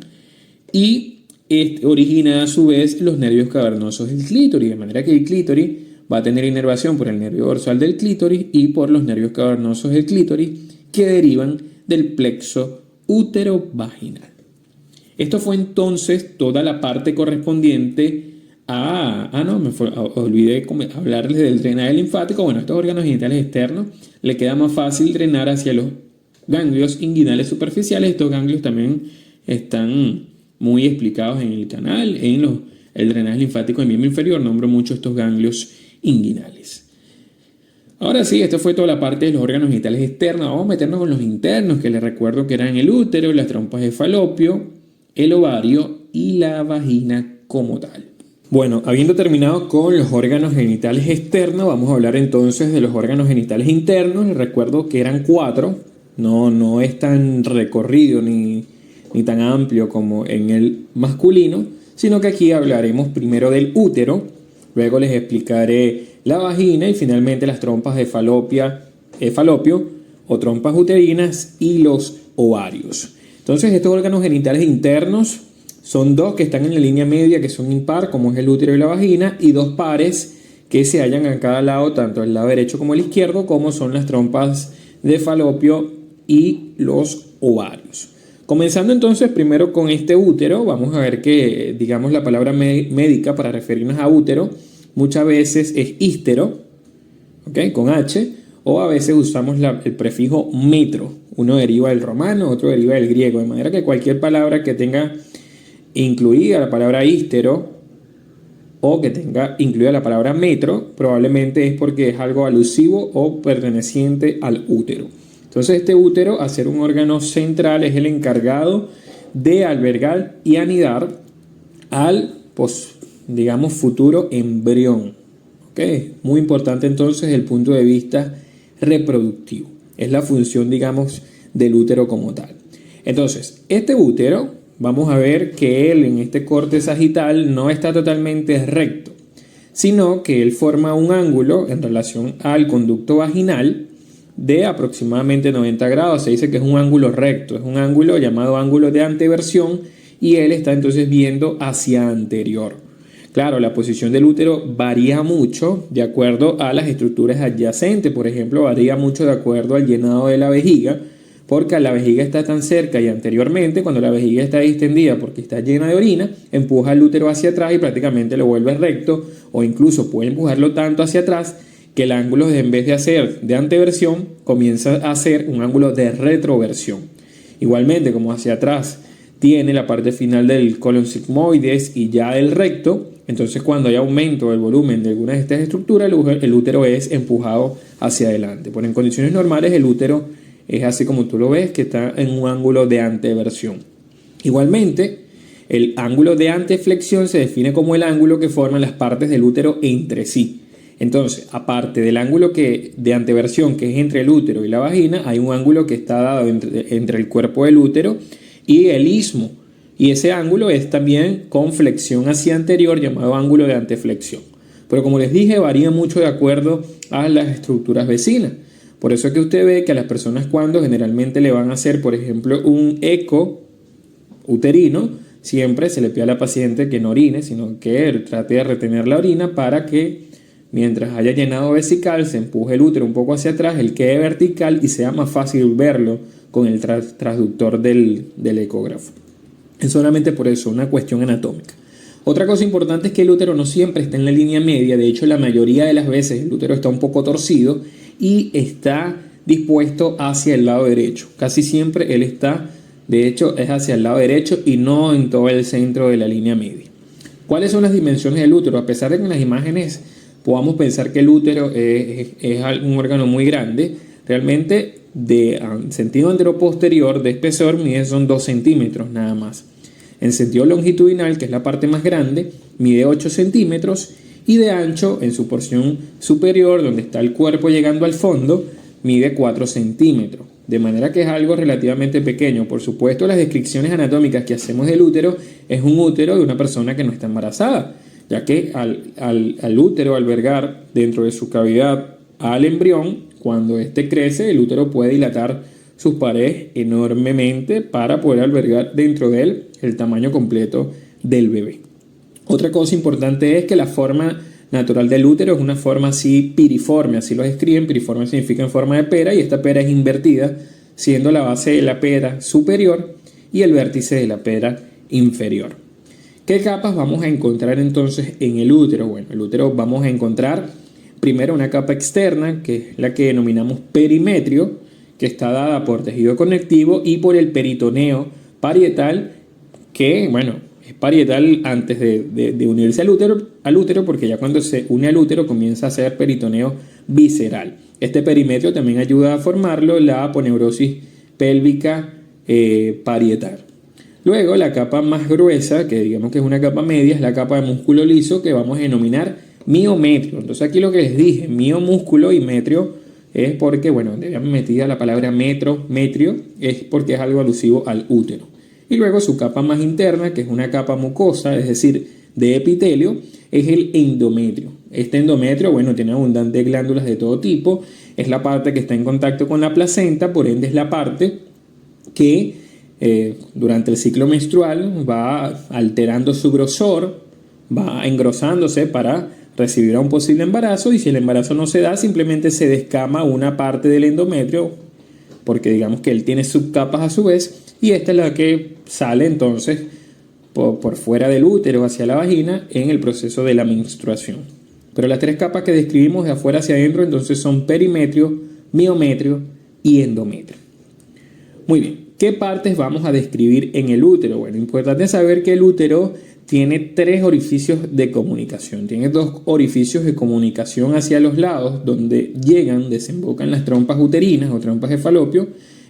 Y origina a su vez los nervios cavernosos del clítoris, de manera que el clítoris va a tener inervación por el nervio dorsal del clítoris y por los nervios cavernosos del clítoris que derivan del plexo útero-vaginal. Esto fue entonces toda la parte correspondiente olvidé hablarles del drenaje linfático. Bueno, estos órganos genitales externos le queda más fácil drenar hacia los ganglios inguinales superficiales. Estos ganglios también están muy explicados en el canal, el drenaje linfático del miembro inferior. Nombro mucho estos ganglios inguinales. Ahora sí, esta fue toda la parte de los órganos genitales externos. Vamos a meternos con los internos, que les recuerdo que eran el útero, las trompas de falopio, el ovario y la vagina como tal. Bueno, habiendo terminado con los órganos genitales externos, vamos a hablar entonces de los órganos genitales internos. Les recuerdo que eran 4, no es tan recorrido ni tan amplio como en el masculino, sino que aquí hablaremos primero del útero, luego les explicaré la vagina y finalmente las trompas de falopio o trompas uterinas y los ovarios. Entonces, estos órganos genitales internos son 2 que están en la línea media, que son impar, como es el útero y la vagina, y 2 pares que se hallan a cada lado, tanto el lado derecho como el izquierdo, como son las trompas de falopio y los ovarios. Comenzando entonces primero con este útero, vamos a ver que, digamos, la palabra médica para referirnos a útero muchas veces es ístero, ¿okay? Con H, o a veces usamos el prefijo metro. Uno deriva del romano, otro deriva del griego, de manera que cualquier palabra que tenga incluida la palabra ístero o que tenga incluida la palabra metro, probablemente es porque es algo alusivo o perteneciente al útero. Entonces este útero, al ser un órgano central, es el encargado de albergar y anidar al, futuro embrión. ¿Okay? Muy importante entonces desde el punto de vista reproductivo. Es la función, digamos, del útero como tal. Entonces, este útero, vamos a ver que él en este corte sagital no está totalmente recto, sino que él forma un ángulo en relación al conducto vaginal de aproximadamente 90 grados. Se dice que es un ángulo recto, es un ángulo llamado ángulo de anteversión y él está entonces viendo hacia anterior. Claro, la posición del útero varía mucho de acuerdo a las estructuras adyacentes. Por ejemplo, varía mucho de acuerdo al llenado de la vejiga, porque la vejiga está tan cerca y anteriormente, cuando la vejiga está distendida porque está llena de orina, empuja el útero hacia atrás y prácticamente lo vuelve recto, o incluso puede empujarlo tanto hacia atrás que el ángulo, en vez de hacer de anteversión, comienza a hacer un ángulo de retroversión. Igualmente, como hacia atrás tiene la parte final del colon sigmoides y ya del recto, entonces cuando hay aumento del volumen de alguna de estas estructuras, el útero es empujado hacia adelante. Pero en condiciones normales el útero es así como tú lo ves, que está en un ángulo de anteversión. Igualmente, el ángulo de anteflexión se define como el ángulo que forman las partes del útero entre sí. Entonces, aparte del ángulo de anteversión, que es entre el útero y la vagina, hay un ángulo que está dado entre el cuerpo del útero y el istmo. Y ese ángulo es también con flexión hacia anterior, llamado ángulo de anteflexión. Pero como les dije, varía mucho de acuerdo a las estructuras vecinas. Por eso es que usted ve que a las personas, cuando generalmente le van a hacer, por ejemplo, un eco uterino, siempre se le pide a la paciente que no orine, sino que trate de retener la orina para que mientras haya llenado vesical se empuje el útero un poco hacia atrás, él quede vertical y sea más fácil verlo con el transductor del ecógrafo. Es solamente por eso, una cuestión anatómica. Otra cosa importante es que el útero no siempre está en la línea media. De hecho, la mayoría de las veces el útero está un poco torcido y está dispuesto hacia el lado derecho. Casi siempre él está, de hecho, es hacia el lado derecho y no en todo el centro de la línea media. ¿Cuáles son las dimensiones del útero? A pesar de que en las imágenes podamos pensar que el útero es un órgano muy grande, realmente de sentido anteroposterior de espesor mide son 2 centímetros nada más. En sentido longitudinal, que es la parte más grande, mide 8 centímetros y de ancho en su porción superior, donde está el cuerpo llegando al fondo, mide 4 centímetros. De manera que es algo relativamente pequeño. Por supuesto, las descripciones anatómicas que hacemos del útero es un útero de una persona que no está embarazada, ya que al útero albergar dentro de su cavidad al embrión, cuando éste crece, el útero puede dilatar sus paredes enormemente para poder albergar dentro de él el tamaño completo del bebé. Otra cosa importante es que la forma natural del útero es una forma así piriforme, así lo describen. Piriforme significa en forma de pera, y esta pera es invertida, siendo la base de la pera superior y el vértice de la pera inferior. ¿Qué capas vamos a encontrar entonces en el útero? Bueno, el útero vamos a encontrar primero una capa externa, que es la que denominamos perimetrio, que está dada por tejido conectivo y por el peritoneo parietal, que, bueno, es parietal antes de unirse al útero, porque ya cuando se une al útero comienza a ser peritoneo visceral. Este perimetrio también ayuda a formarlo la aponeurosis pélvica parietal. Luego, la capa más gruesa, que digamos que es una capa media, es la capa de músculo liso, que vamos a denominar miometrio. Entonces aquí lo que les dije, miomúsculo y metrio, es porque, bueno, donde habían metido la palabra metrio, es porque es algo alusivo al útero. Y luego su capa más interna, que es una capa mucosa, es decir, de epitelio, es el endometrio. Este endometrio, bueno, tiene abundantes glándulas de todo tipo, es la parte que está en contacto con la placenta, por ende es la parte que durante el ciclo menstrual va alterando su grosor, va engrosándose para recibir a un posible embarazo, y si el embarazo no se da, simplemente se descama una parte del endometrio, porque digamos que él tiene subcapas a su vez, y esta es la que sale entonces por fuera del útero hacia la vagina en el proceso de la menstruación. Pero las tres capas que describimos de afuera hacia adentro entonces son perimetrio, miometrio y endometrio. Muy bien, ¿qué partes vamos a describir en el útero? Bueno, importante saber que el útero tiene 3 orificios de comunicación. Tiene 2 orificios de comunicación hacia los lados, donde desembocan las trompas uterinas o trompas de falopio,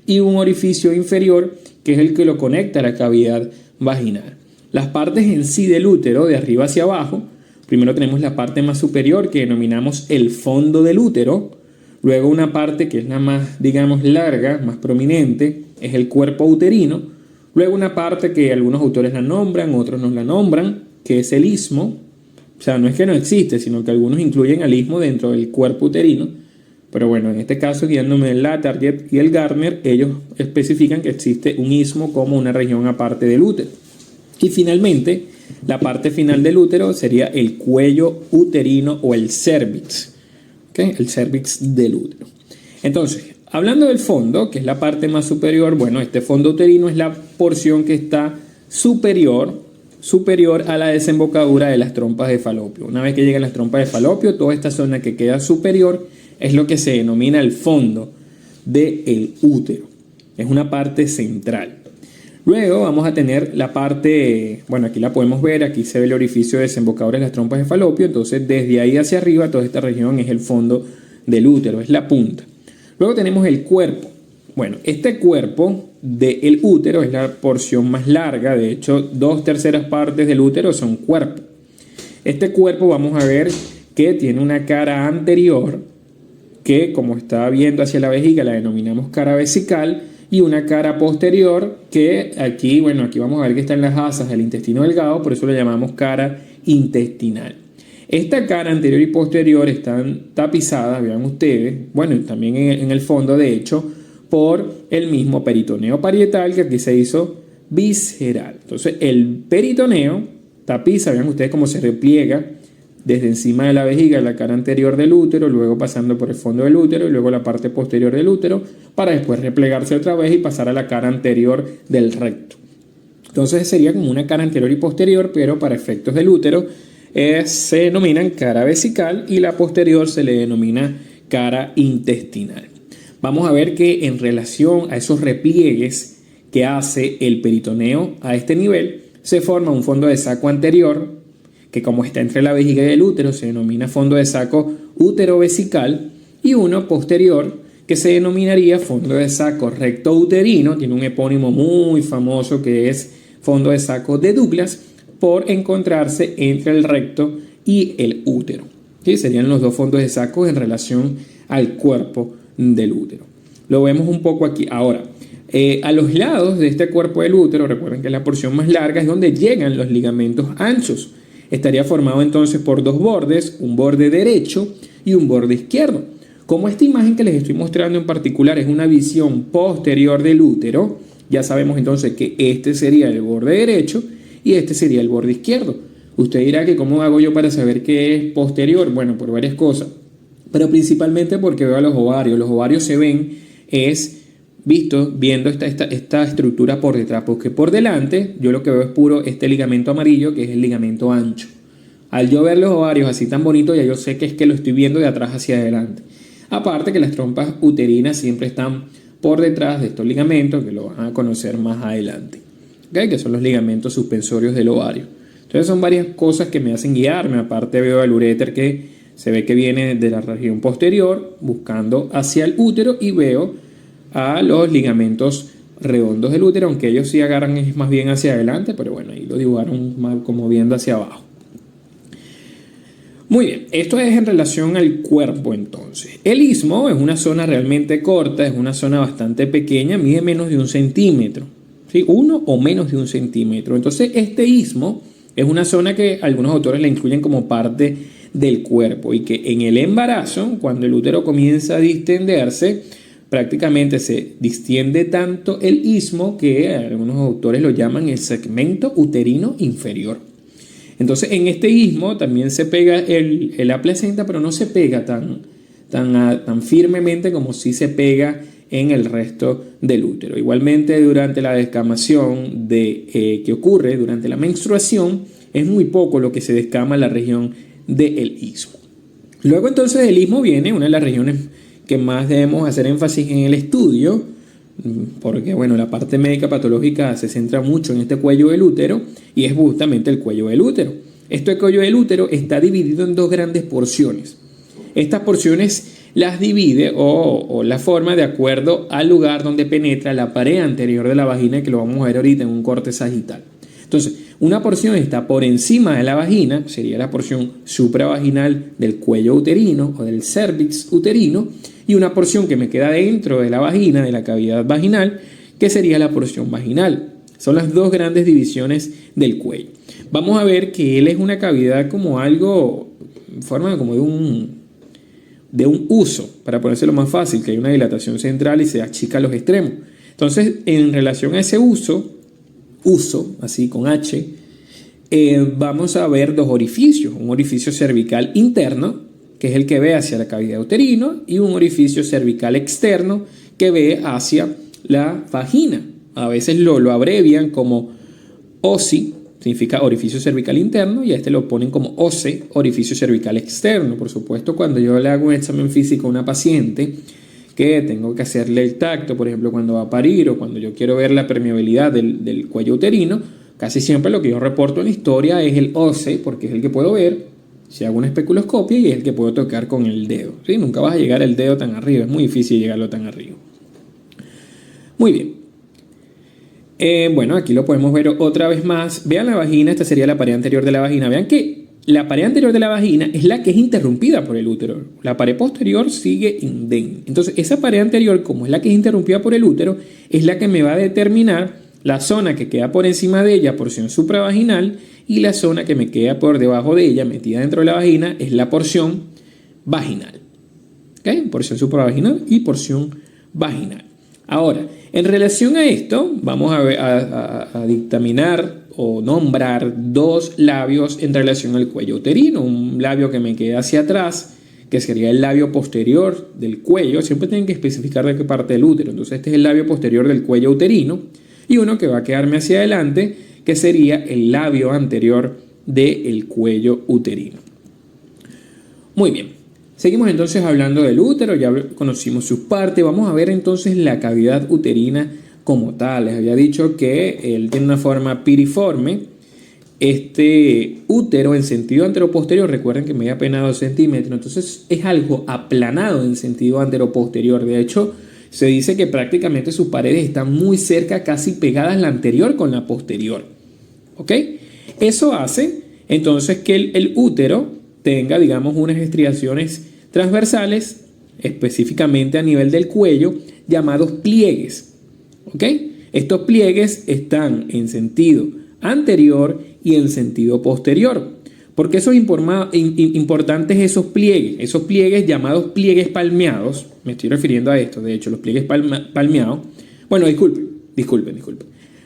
y un orificio inferior que es el que lo conecta a la cavidad vaginal. Las partes en sí del útero, de arriba hacia abajo, primero tenemos la parte más superior, que denominamos el fondo del útero. Luego una parte que es la más, digamos, larga, más prominente, es el cuerpo uterino. Luego una parte que algunos autores la nombran, otros no la nombran, que es el istmo. O sea, no es que no existe, sino que algunos incluyen al istmo dentro del cuerpo uterino. Pero bueno, en este caso, guiándome en la Target y el Gardner, ellos especifican que existe un istmo como una región aparte del útero. Y finalmente, la parte final del útero sería el cuello uterino o el cervix. ¿Okay? El cervix del útero. Entonces, hablando del fondo, que es la parte más superior, bueno, este fondo uterino es la porción que está superior a la desembocadura de las trompas de falopio. Una vez que llegan las trompas de falopio, toda esta zona que queda superior es lo que se denomina el fondo del útero. Es una parte central. Luego vamos a tener la parte, bueno, aquí la podemos ver, aquí se ve el orificio desembocador de las trompas de falopio. Entonces, desde ahí hacia arriba, toda esta región es el fondo del útero, es la punta. Luego tenemos el cuerpo. Bueno, este cuerpo del útero es la porción más larga. De hecho, 2/3 partes del útero son cuerpo. Este cuerpo vamos a ver que tiene una cara anterior, que como está viendo hacia la vejiga la denominamos cara vesical, y una cara posterior que aquí, bueno, aquí vamos a ver que está en las asas del intestino delgado, por eso le llamamos cara intestinal. Esta cara anterior y posterior están tapizadas, vean ustedes, bueno, también en el fondo de hecho, por el mismo peritoneo parietal, que aquí se hizo visceral. Entonces el peritoneo tapiza, vean ustedes cómo se repliega desde encima de la vejiga, la cara anterior del útero, luego pasando por el fondo del útero y luego la parte posterior del útero, para después replegarse otra vez y pasar a la cara anterior del recto. Entonces sería como una cara anterior y posterior, pero para efectos del útero se denominan cara vesical, y la posterior se le denomina cara intestinal. Vamos a ver que en relación a esos repliegues que hace el peritoneo a este nivel, se forma un fondo de saco anterior, que como está entre la vejiga y el útero se denomina fondo de saco útero-vesical, y uno posterior que se denominaría fondo de saco recto-uterino, tiene un epónimo muy famoso que es fondo de saco de Douglas, por encontrarse entre el recto y el útero. ¿Sí? Serían los dos fondos de saco en relación al cuerpo del útero. Lo vemos un poco aquí. Ahora, a los lados de este cuerpo del útero, recuerden que la porción más larga es donde llegan los ligamentos anchos. Estaría formado entonces por dos bordes, un borde derecho y un borde izquierdo. Como esta imagen que les estoy mostrando en particular es una visión posterior del útero, ya sabemos entonces que este sería el borde derecho y este sería el borde izquierdo. Usted dirá que ¿cómo hago yo para saber qué es posterior? Bueno, por varias cosas, pero principalmente porque veo a los ovarios. Los ovarios se ven viendo esta estructura por detrás, porque por delante yo lo que veo es puro este ligamento amarillo, que es el ligamento ancho. Al yo ver los ovarios así tan bonitos, ya yo sé que es que lo estoy viendo de atrás hacia adelante. Aparte que las trompas uterinas siempre están por detrás de estos ligamentos, que lo van a conocer más adelante, ¿okay? Que son los ligamentos suspensorios del ovario. Entonces son varias cosas que me hacen guiarme. Aparte veo el uréter que se ve que viene de la región posterior buscando hacia el útero, y veo a los ligamentos redondos del útero, aunque ellos sí agarran más bien hacia adelante, pero bueno, ahí lo dibujaron más como viendo hacia abajo. Muy bien, esto es en relación al cuerpo entonces. El istmo es una zona realmente corta, es una zona bastante pequeña, mide menos de 1 centímetro, ¿sí? 1 o menos de 1 centímetro. Entonces este istmo es una zona que algunos autores la incluyen como parte del cuerpo, y que en el embarazo, cuando el útero comienza a distenderse, prácticamente se distiende tanto el istmo que algunos autores lo llaman el segmento uterino inferior. Entonces en este istmo también se pega la placenta, pero no se pega tan firmemente como si se pega en el resto del útero. Igualmente durante la descamación que ocurre durante la menstruación, es muy poco lo que se descama en la región del istmo. Luego entonces del istmo viene una de las regiones que más debemos hacer énfasis en el estudio, porque bueno, la parte médica patológica se centra mucho en este cuello del útero, y es justamente el cuello del útero. Este cuello del útero está dividido en dos grandes porciones. Estas porciones las divide o la forma de acuerdo al lugar donde penetra la pared anterior de la vagina, que lo vamos a ver ahorita en un corte sagital. Entonces, una porción está por encima de la vagina, sería la porción supravaginal del cuello uterino o del cervix uterino, y una porción que me queda dentro de la vagina, de la cavidad vaginal, que sería la porción vaginal. Son las dos grandes divisiones del cuello. Vamos a ver que él es una cavidad como algo, en forma como de un uso, para ponérselo más fácil, que hay una dilatación central y se achica los extremos. Entonces, en relación a ese uso, así con H, vamos a ver dos orificios. Un orificio cervical interno, que es el que ve hacia la cavidad uterina, y un orificio cervical externo que ve hacia la vagina. A veces lo abrevian como OCI, significa orificio cervical interno, y a este lo ponen como OCE, orificio cervical externo. Por supuesto, cuando yo le hago un examen físico a una paciente que tengo que hacerle el tacto, por ejemplo, cuando va a parir, o cuando yo quiero ver la permeabilidad del cuello uterino, casi siempre lo que yo reporto en la historia es el OCE, porque es el que puedo ver si hago una especuloscopia y es el que puedo tocar con el dedo, ¿sí? Nunca vas a llegar el dedo tan arriba, es muy difícil llegarlo tan arriba. Muy bien. Bueno, aquí lo podemos ver otra vez más. Vean la vagina, esta sería la pared anterior de la vagina. Vean que la pared anterior de la vagina es la que es interrumpida por el útero. La pared posterior sigue indemne. Entonces, esa pared anterior, como es la que es interrumpida por el útero, es la que me va a determinar la zona que queda por encima de ella, porción supravaginal, y la zona que me queda por debajo de ella, metida dentro de la vagina, es la porción vaginal. ¿Okay? Porción supravaginal y porción vaginal. Ahora, en relación a esto, vamos a dictaminar o nombrar dos labios en relación al cuello uterino. Un labio que me queda hacia atrás, que sería el labio posterior del cuello. Siempre tienen que especificar de qué parte del útero. Entonces este es el labio posterior del cuello uterino. Y uno que va a quedarme hacia adelante, que sería el labio anterior del cuello uterino. Muy bien. Seguimos entonces hablando del útero, ya conocimos sus partes. Vamos a ver entonces la cavidad uterina como tal. Les había dicho que él tiene una forma piriforme. Este útero en sentido anteroposterior, recuerden que mide apenas 2 centímetros, entonces es algo aplanado en sentido anteroposterior. De hecho, se dice que prácticamente sus paredes están muy cerca, casi pegadas la anterior con la posterior. ¿Ok? Eso hace entonces que el útero tenga, digamos, unas estriaciones transversales, específicamente a nivel del cuello, llamados pliegues. ¿Ok? Estos pliegues están en sentido anterior y en sentido posterior. ¿Por qué son importantes esos pliegues? Esos pliegues llamados pliegues palmeados, me estoy refiriendo a esto, de hecho, los pliegues palmeados. Bueno, disculpen.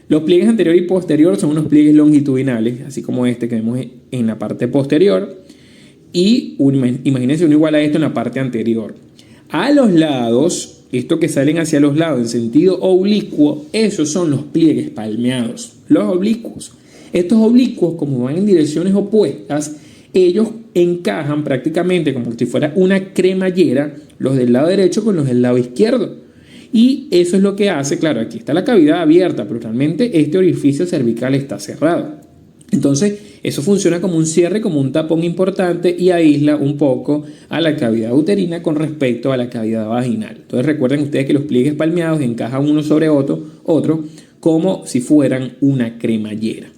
Los pliegues anterior y posterior son unos pliegues longitudinales, así como este que vemos en la parte posterior. Y imagínense uno igual a esto en la parte anterior. A los lados, estos que salen hacia los lados en sentido oblicuo, esos son los pliegues palmeados, los oblicuos. Estos oblicuos, como van en direcciones opuestas, ellos encajan prácticamente como si fuera una cremallera, los del lado derecho con los del lado izquierdo. Y eso es lo que hace, claro, aquí está la cavidad abierta, pero realmente este orificio cervical está cerrado. Entonces, eso funciona como un cierre, como un tapón importante y aísla un poco a la cavidad uterina con respecto a la cavidad vaginal. Entonces, recuerden ustedes que los pliegues palmeados encajan uno sobre otro como si fueran una cremallera.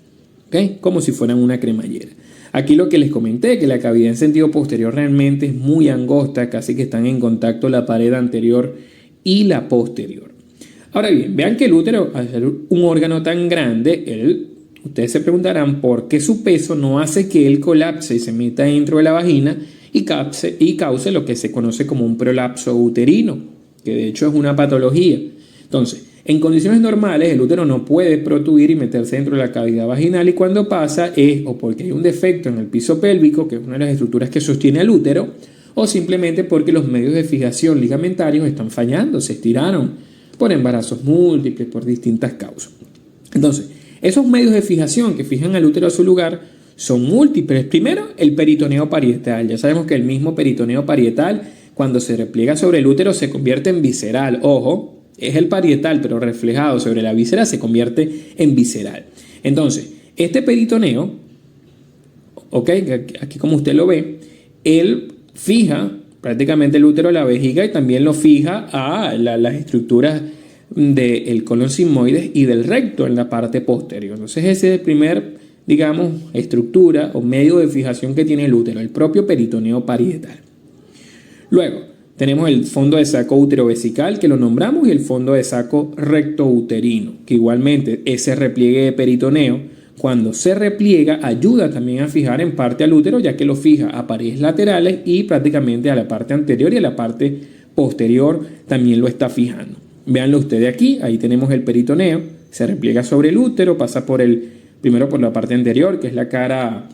¿Ok? Como si fueran una cremallera. Aquí lo que les comenté, que la cavidad en sentido posterior realmente es muy angosta, casi que están en contacto la pared anterior y la posterior. Ahora bien, vean que el útero, al ser un órgano tan grande, ustedes se preguntarán por qué su peso no hace que él colapse y se meta dentro de la vagina y cause lo que se conoce como un prolapso uterino, que de hecho es una patología. Entonces, en condiciones normales el útero no puede protuir y meterse dentro de la cavidad vaginal, y cuando pasa es o porque hay un defecto en el piso pélvico, que es una de las estructuras que sostiene al útero, o simplemente porque los medios de fijación ligamentarios están fallando, se estiraron por embarazos múltiples, por distintas causas. Entonces, esos medios de fijación que fijan al útero a su lugar son múltiples. Primero, el peritoneo parietal. Ya sabemos que el mismo peritoneo parietal, cuando se repliega sobre el útero, se convierte en visceral. Ojo, es el parietal, pero reflejado sobre la víscera se convierte en visceral. Entonces, este peritoneo, ok, aquí como usted lo ve, él fija prácticamente el útero a la vejiga y también lo fija a las estructuras del colon sigmoides y del recto en la parte posterior. Entonces ese es el primer, digamos, estructura o medio de fijación que tiene el útero, el propio peritoneo parietal. Luego tenemos el fondo de saco útero-vesical, que lo nombramos, y el fondo de saco recto-uterino, que igualmente ese repliegue de peritoneo, cuando se repliega, ayuda también a fijar en parte al útero, ya que lo fija a paredes laterales y prácticamente a la parte anterior, y a la parte posterior también lo está fijando. Véanlo ustedes aquí, ahí tenemos el peritoneo, se repliega sobre el útero, pasa primero por la parte anterior, que es la cara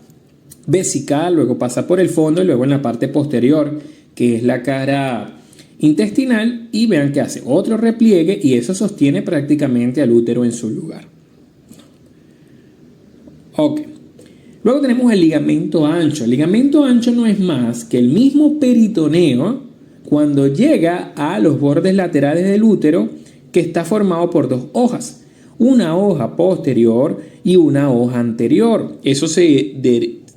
vesical, luego pasa por el fondo y luego en la parte posterior, que es la cara intestinal, y vean que hace otro repliegue y eso sostiene prácticamente al útero en su lugar. Ok. Luego tenemos el ligamento ancho. El ligamento ancho no es más que el mismo peritoneo cuando llega a los bordes laterales del útero, que está formado por dos hojas, una hoja posterior y una hoja anterior. Eso se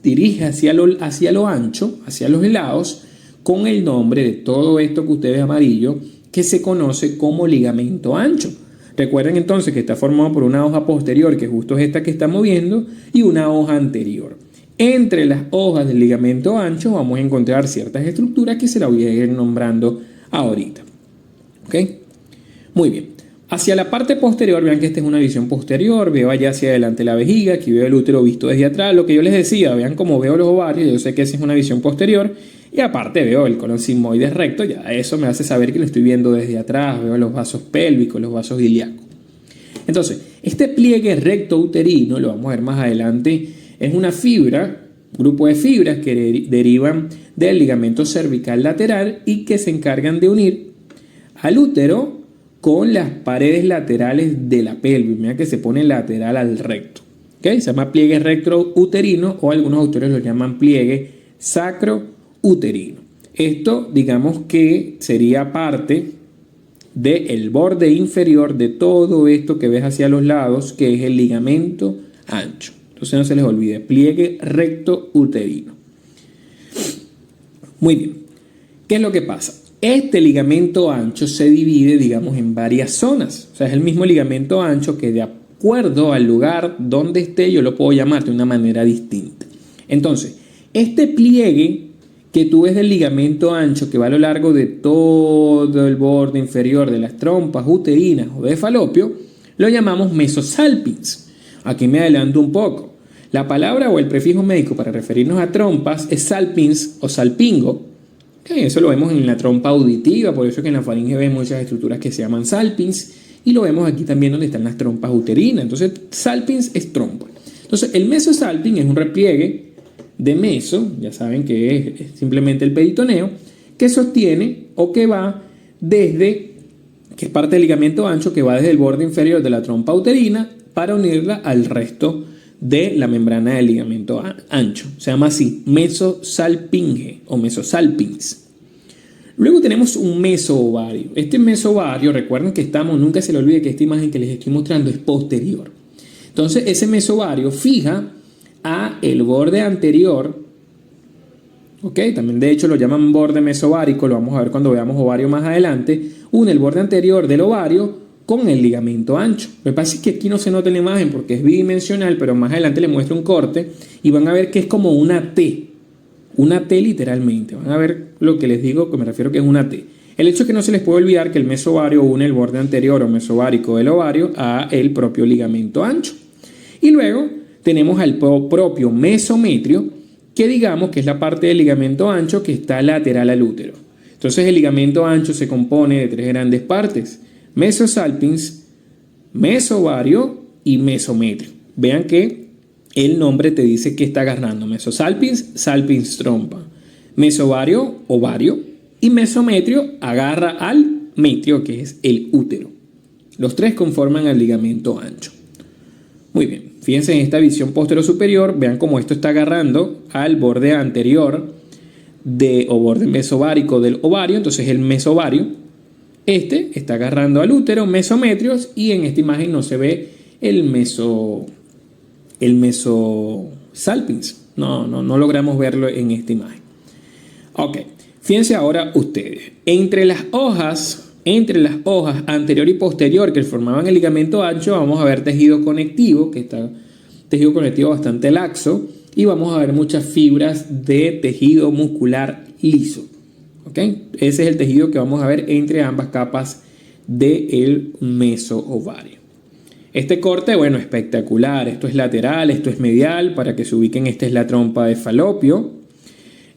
dirige hacia lo ancho, hacia los lados, con el nombre de todo esto que ustedes ven amarillo, que se conoce como ligamento ancho. Recuerden entonces que está formado por una hoja posterior, que justo es esta que estamos viendo, y una hoja anterior. Entre las hojas del ligamento ancho vamos a encontrar ciertas estructuras que se las voy a ir nombrando ahorita. ¿Ok? Muy bien. Hacia la parte posterior, vean que esta es una visión posterior, veo allá hacia adelante la vejiga, aquí veo el útero visto desde atrás, lo que yo les decía, vean cómo veo los ovarios, yo sé que esa es una visión posterior, y aparte veo el colon sigmoides recto, ya eso me hace saber que lo estoy viendo desde atrás, veo los vasos pélvicos, los vasos ilíacos. Entonces, este pliegue recto uterino, lo vamos a ver más adelante, es una fibra, grupo de fibras que derivan del ligamento cervical lateral y que se encargan de unir al útero con las paredes laterales de la pelvis. Mira que se pone lateral al recto. ¿Okay? Se llama pliegue recto uterino, o algunos autores lo llaman pliegue sacro uterino. Esto, digamos que sería parte del borde inferior de todo esto que ves hacia los lados, que es el ligamento ancho. Entonces no se les olvide, pliegue recto uterino. Muy bien. ¿Qué es lo que pasa? Este ligamento ancho se divide, digamos, en varias zonas. O sea, es el mismo ligamento ancho que, de acuerdo al lugar donde esté, yo lo puedo llamar de una manera distinta. Entonces, Este pliegue que tú ves del ligamento ancho que va a lo largo de todo el borde inferior de las trompas uterinas o de falopio, lo llamamos mesosalpinx. Aquí me adelanto un poco. La palabra o el prefijo médico para referirnos a trompas es salpinx o salpingo. Eso lo vemos en la trompa auditiva, por eso es que en la faringe ven muchas estructuras que se llaman salpinx, y lo vemos aquí también donde están las trompas uterinas. Entonces, salpinx es trompa. Entonces, el mesosalpinx es un repliegue de meso, ya saben que es simplemente el peritoneo, que sostiene o que va desde, que es parte del ligamento ancho, que va desde el borde inferior de la trompa uterina para unirla al resto de la membrana del ligamento ancho. Se llama así, mesosalpinge o mesosalpinx. Luego tenemos un mesoovario. Este mesoovario, recuerden que nunca se le olvide que esta imagen que les estoy mostrando es posterior. Entonces, ese mesoovario fija a el borde anterior, ¿ok? También de hecho lo llaman borde mesovárico, lo vamos a ver cuando veamos ovario más adelante. Une el borde anterior del ovario con el ligamento ancho. Lo que pasa es que aquí no se nota en la imagen porque es bidimensional, pero más adelante les muestro un corte y van a ver que es como una T. Una T literalmente. Van a ver lo que les digo, que me refiero que es una T. El hecho es que no se les puede olvidar que el mesovario une el borde anterior o mesovárico del ovario a el propio ligamento ancho. Y luego tenemos al propio mesometrio, que digamos que es la parte del ligamento ancho que está lateral al útero. Entonces el ligamento ancho se compone de 3 grandes partes: mesosalpinx, mesovario y mesometrio. Vean que el nombre te dice que está agarrando: mesosalpinx, salpinx trompa; mesovario, ovario; y mesometrio agarra al metrio, que es el útero. Los 3 conforman el ligamento ancho. Muy bien, fíjense en esta visión posterior superior, vean cómo esto está agarrando al borde anterior o borde mesovárico del ovario. Entonces el mesovario, este está agarrando al útero, mesometrios, y en esta imagen no se ve el mesosalpinx. No logramos verlo en esta imagen. Ok, fíjense ahora ustedes, entre las hojas anterior y posterior que formaban el ligamento ancho, vamos a ver tejido conectivo, que está tejido conectivo bastante laxo, y vamos a ver muchas fibras de tejido muscular liso. ¿Okay? Ese es el tejido que vamos a ver entre ambas capas del mesoovario. Este corte, bueno, espectacular. Esto es lateral, esto es medial, para que se ubiquen. Esta es la trompa de falopio.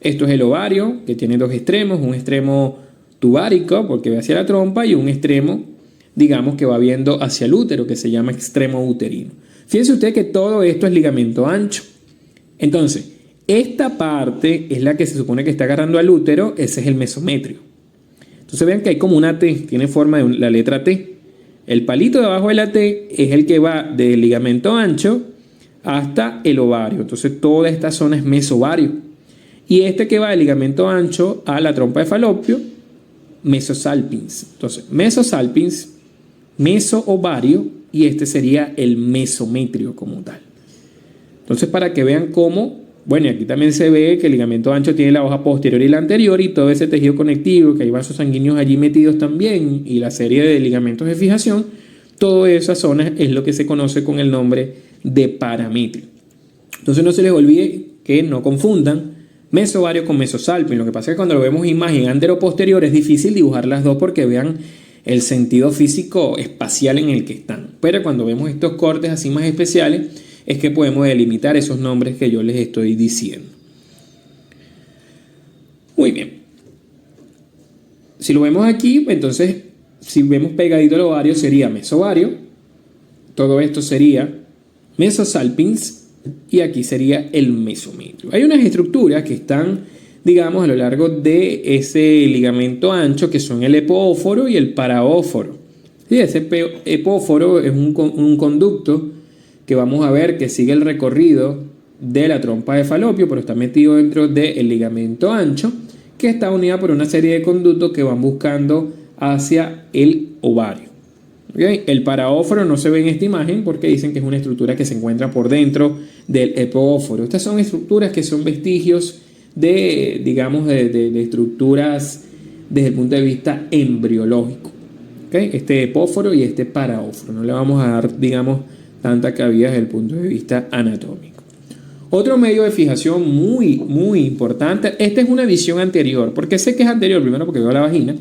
Esto es el ovario, que tiene 2 extremos, un extremo tubárico, porque ve hacia la trompa, y un extremo, digamos, que va viendo hacia el útero, que se llama extremo uterino. Fíjense ustedes que todo esto es ligamento ancho. Entonces, esta parte es la que se supone que está agarrando al útero, ese es el mesometrio. Entonces vean que hay como una T, tiene forma de la letra T. El palito de abajo de la T es el que va del ligamento ancho hasta el ovario. Entonces toda esta zona es mesovario. Y este que va del ligamento ancho a la trompa de falopio, mesosalpinx. Entonces, mesosalpinx, mesoovario, y este sería el mesometrio como tal. Entonces, para que vean cómo, bueno, y aquí también se ve que el ligamento ancho tiene la hoja posterior y la anterior, y todo ese tejido conectivo, que hay vasos sanguíneos allí metidos también, y la serie de ligamentos de fijación, toda esa zona es lo que se conoce con el nombre de parametrio. Entonces, no se les olvide que no confundan mesovario con mesosalpinx. Lo que pasa es que cuando lo vemos en imagen antero-posterior es difícil dibujar las dos porque vean el sentido físico espacial en el que están. Pero cuando vemos estos cortes así más especiales es que podemos delimitar esos nombres que yo les estoy diciendo. Muy bien. Si lo vemos aquí, entonces, si vemos pegadito el ovario sería mesovario. Todo esto sería mesosalpinx. Y aquí sería el mesometrio. Hay unas estructuras que están, digamos, a lo largo de ese ligamento ancho, que son el epóforo y el paraóforo. Sí, ese epóforo es un conducto que vamos a ver que sigue el recorrido de la trompa de falopio, pero está metido dentro del ligamento ancho, que está unida por una serie de conductos que van buscando hacia el ovario. ¿Okay? El paraóforo no se ve en esta imagen porque dicen que es una estructura que se encuentra por dentro del epóforo. Estas son estructuras que son vestigios de, digamos, de estructuras desde el punto de vista embriológico. ¿Okay? Este epóforo y este paraóforo. No le vamos a dar, digamos, tanta cabida desde el punto de vista anatómico. Otro medio de fijación muy importante, esta es una visión anterior. ¿Por qué sé que es anterior? Primero porque veo la vagina.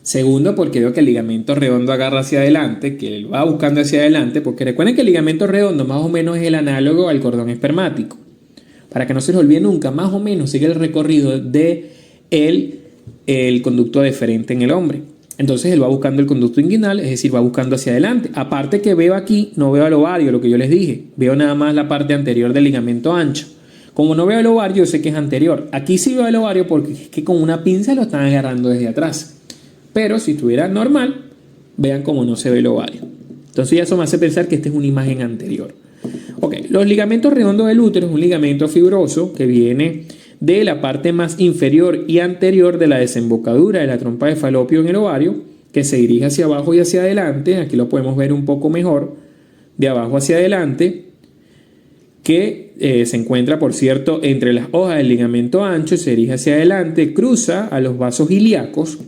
Segundo, porque veo que el ligamento redondo agarra hacia adelante, que él va buscando hacia adelante, porque recuerden que el ligamento redondo más o menos es el análogo al cordón espermático. Para que no se les olvide nunca, más o menos sigue el recorrido de el conducto deferente en el hombre. Entonces él va buscando el conducto inguinal, es decir, va buscando hacia adelante. Aparte que veo aquí, no veo el ovario, lo que yo les dije. Veo nada más la parte anterior del ligamento ancho. Como no veo el ovario, yo sé que es anterior. Aquí sí veo el ovario porque es que con una pinza lo están agarrando desde atrás. Pero si estuviera normal, vean cómo no se ve el ovario. Entonces ya eso me hace pensar que esta es una imagen anterior. Ok, los ligamentos redondos del útero es un ligamento fibroso que viene de la parte más inferior y anterior de la desembocadura de la trompa de falopio en el ovario, que se dirige hacia abajo y hacia adelante. Aquí lo podemos ver un poco mejor, de abajo hacia adelante, que se encuentra, por cierto, entre las hojas del ligamento ancho, se dirige hacia adelante, cruza a los vasos ilíacos,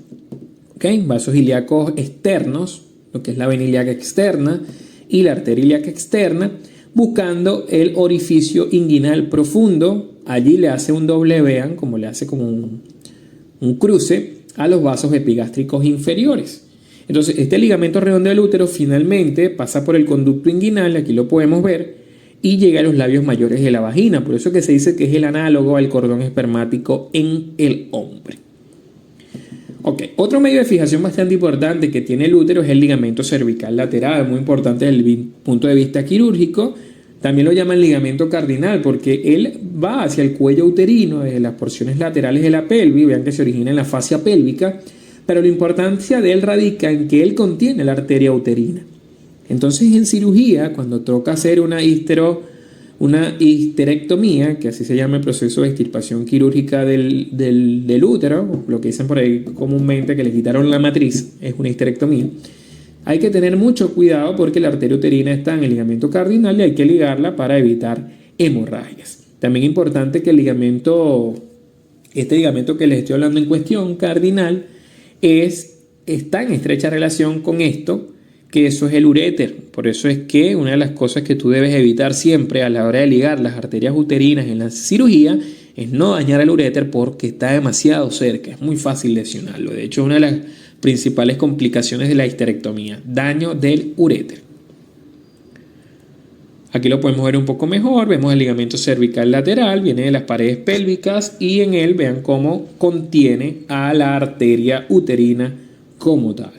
¿okay? Vasos ilíacos externos, lo que es la vena ilíaca externa y la arteria ilíaca externa, buscando el orificio inguinal profundo. Allí le hace un doble, vean, como le hace como un cruce a los vasos epigástricos inferiores. Entonces, este ligamento redondo del útero finalmente pasa por el conducto inguinal, aquí lo podemos ver, y llega a los labios mayores de la vagina. Por eso que se dice que es el análogo al cordón espermático en el hombre. Ok, otro medio de fijación bastante importante que tiene el útero es el ligamento cervical lateral, muy importante desde el punto de vista quirúrgico. También lo llaman ligamento cardinal porque él va hacia el cuello uterino, desde las porciones laterales de la pelvis, vean que se origina en la fascia pélvica, pero la importancia de él radica en que él contiene la arteria uterina. Entonces en cirugía, cuando toca hacer una histerectomía, que así se llama el proceso de extirpación quirúrgica del útero, lo que dicen por ahí comúnmente que le quitaron la matriz, es una histerectomía. Hay que tener mucho cuidado porque la arteria uterina está en el ligamento cardinal y hay que ligarla para evitar hemorragias. También es importante que este ligamento que les estoy hablando en cuestión, cardinal, está en estrecha relación con esto, que eso es el uréter. Por eso es que una de las cosas que tú debes evitar siempre a la hora de ligar las arterias uterinas en la cirugía es no dañar el uréter porque está demasiado cerca, es muy fácil lesionarlo. De hecho, una de las principales complicaciones de la histerectomía, daño del uréter. Aquí lo podemos ver un poco mejor, vemos el ligamento cervical lateral, viene de las paredes pélvicas y en él vean cómo contiene a la arteria uterina como tal.